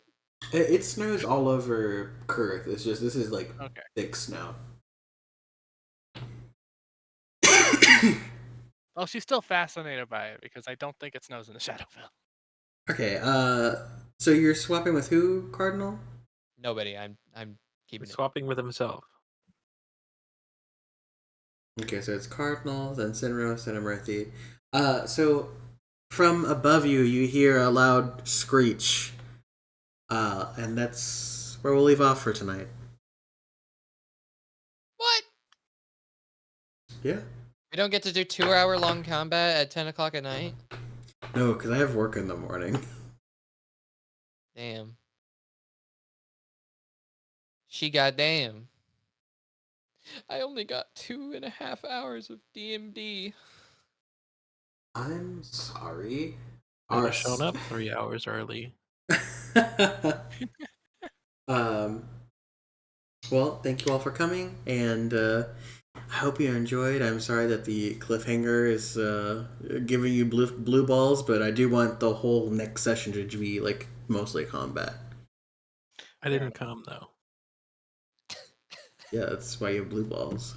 It snows all over Curk. It's just this is like Okay. thick snow. Well, she's still fascinated by it because I don't think it snows in the Shadowville. Okay. So you're swapping with who, Cardinal? Nobody. I'm keeping He's it. swapping with himself. Okay, so it's Cardinal, then Sinros, then Amarthi. So from above you, you hear a loud screech. And that's where we'll leave off for tonight. What? Yeah. We don't get to do 2-hour long combat at 10 o'clock at night. No, because I have work in the morning. Damn. She goddamn. I only got 2.5 hours of DMD. I'm sorry. Should have shown up 3 hours early. um. Well, thank you all for coming, and I hope you enjoyed. I'm sorry that the cliffhanger is giving you blue balls, but I do want the whole next session to be like mostly combat. I didn't come though. Yeah, that's why you have blue balls.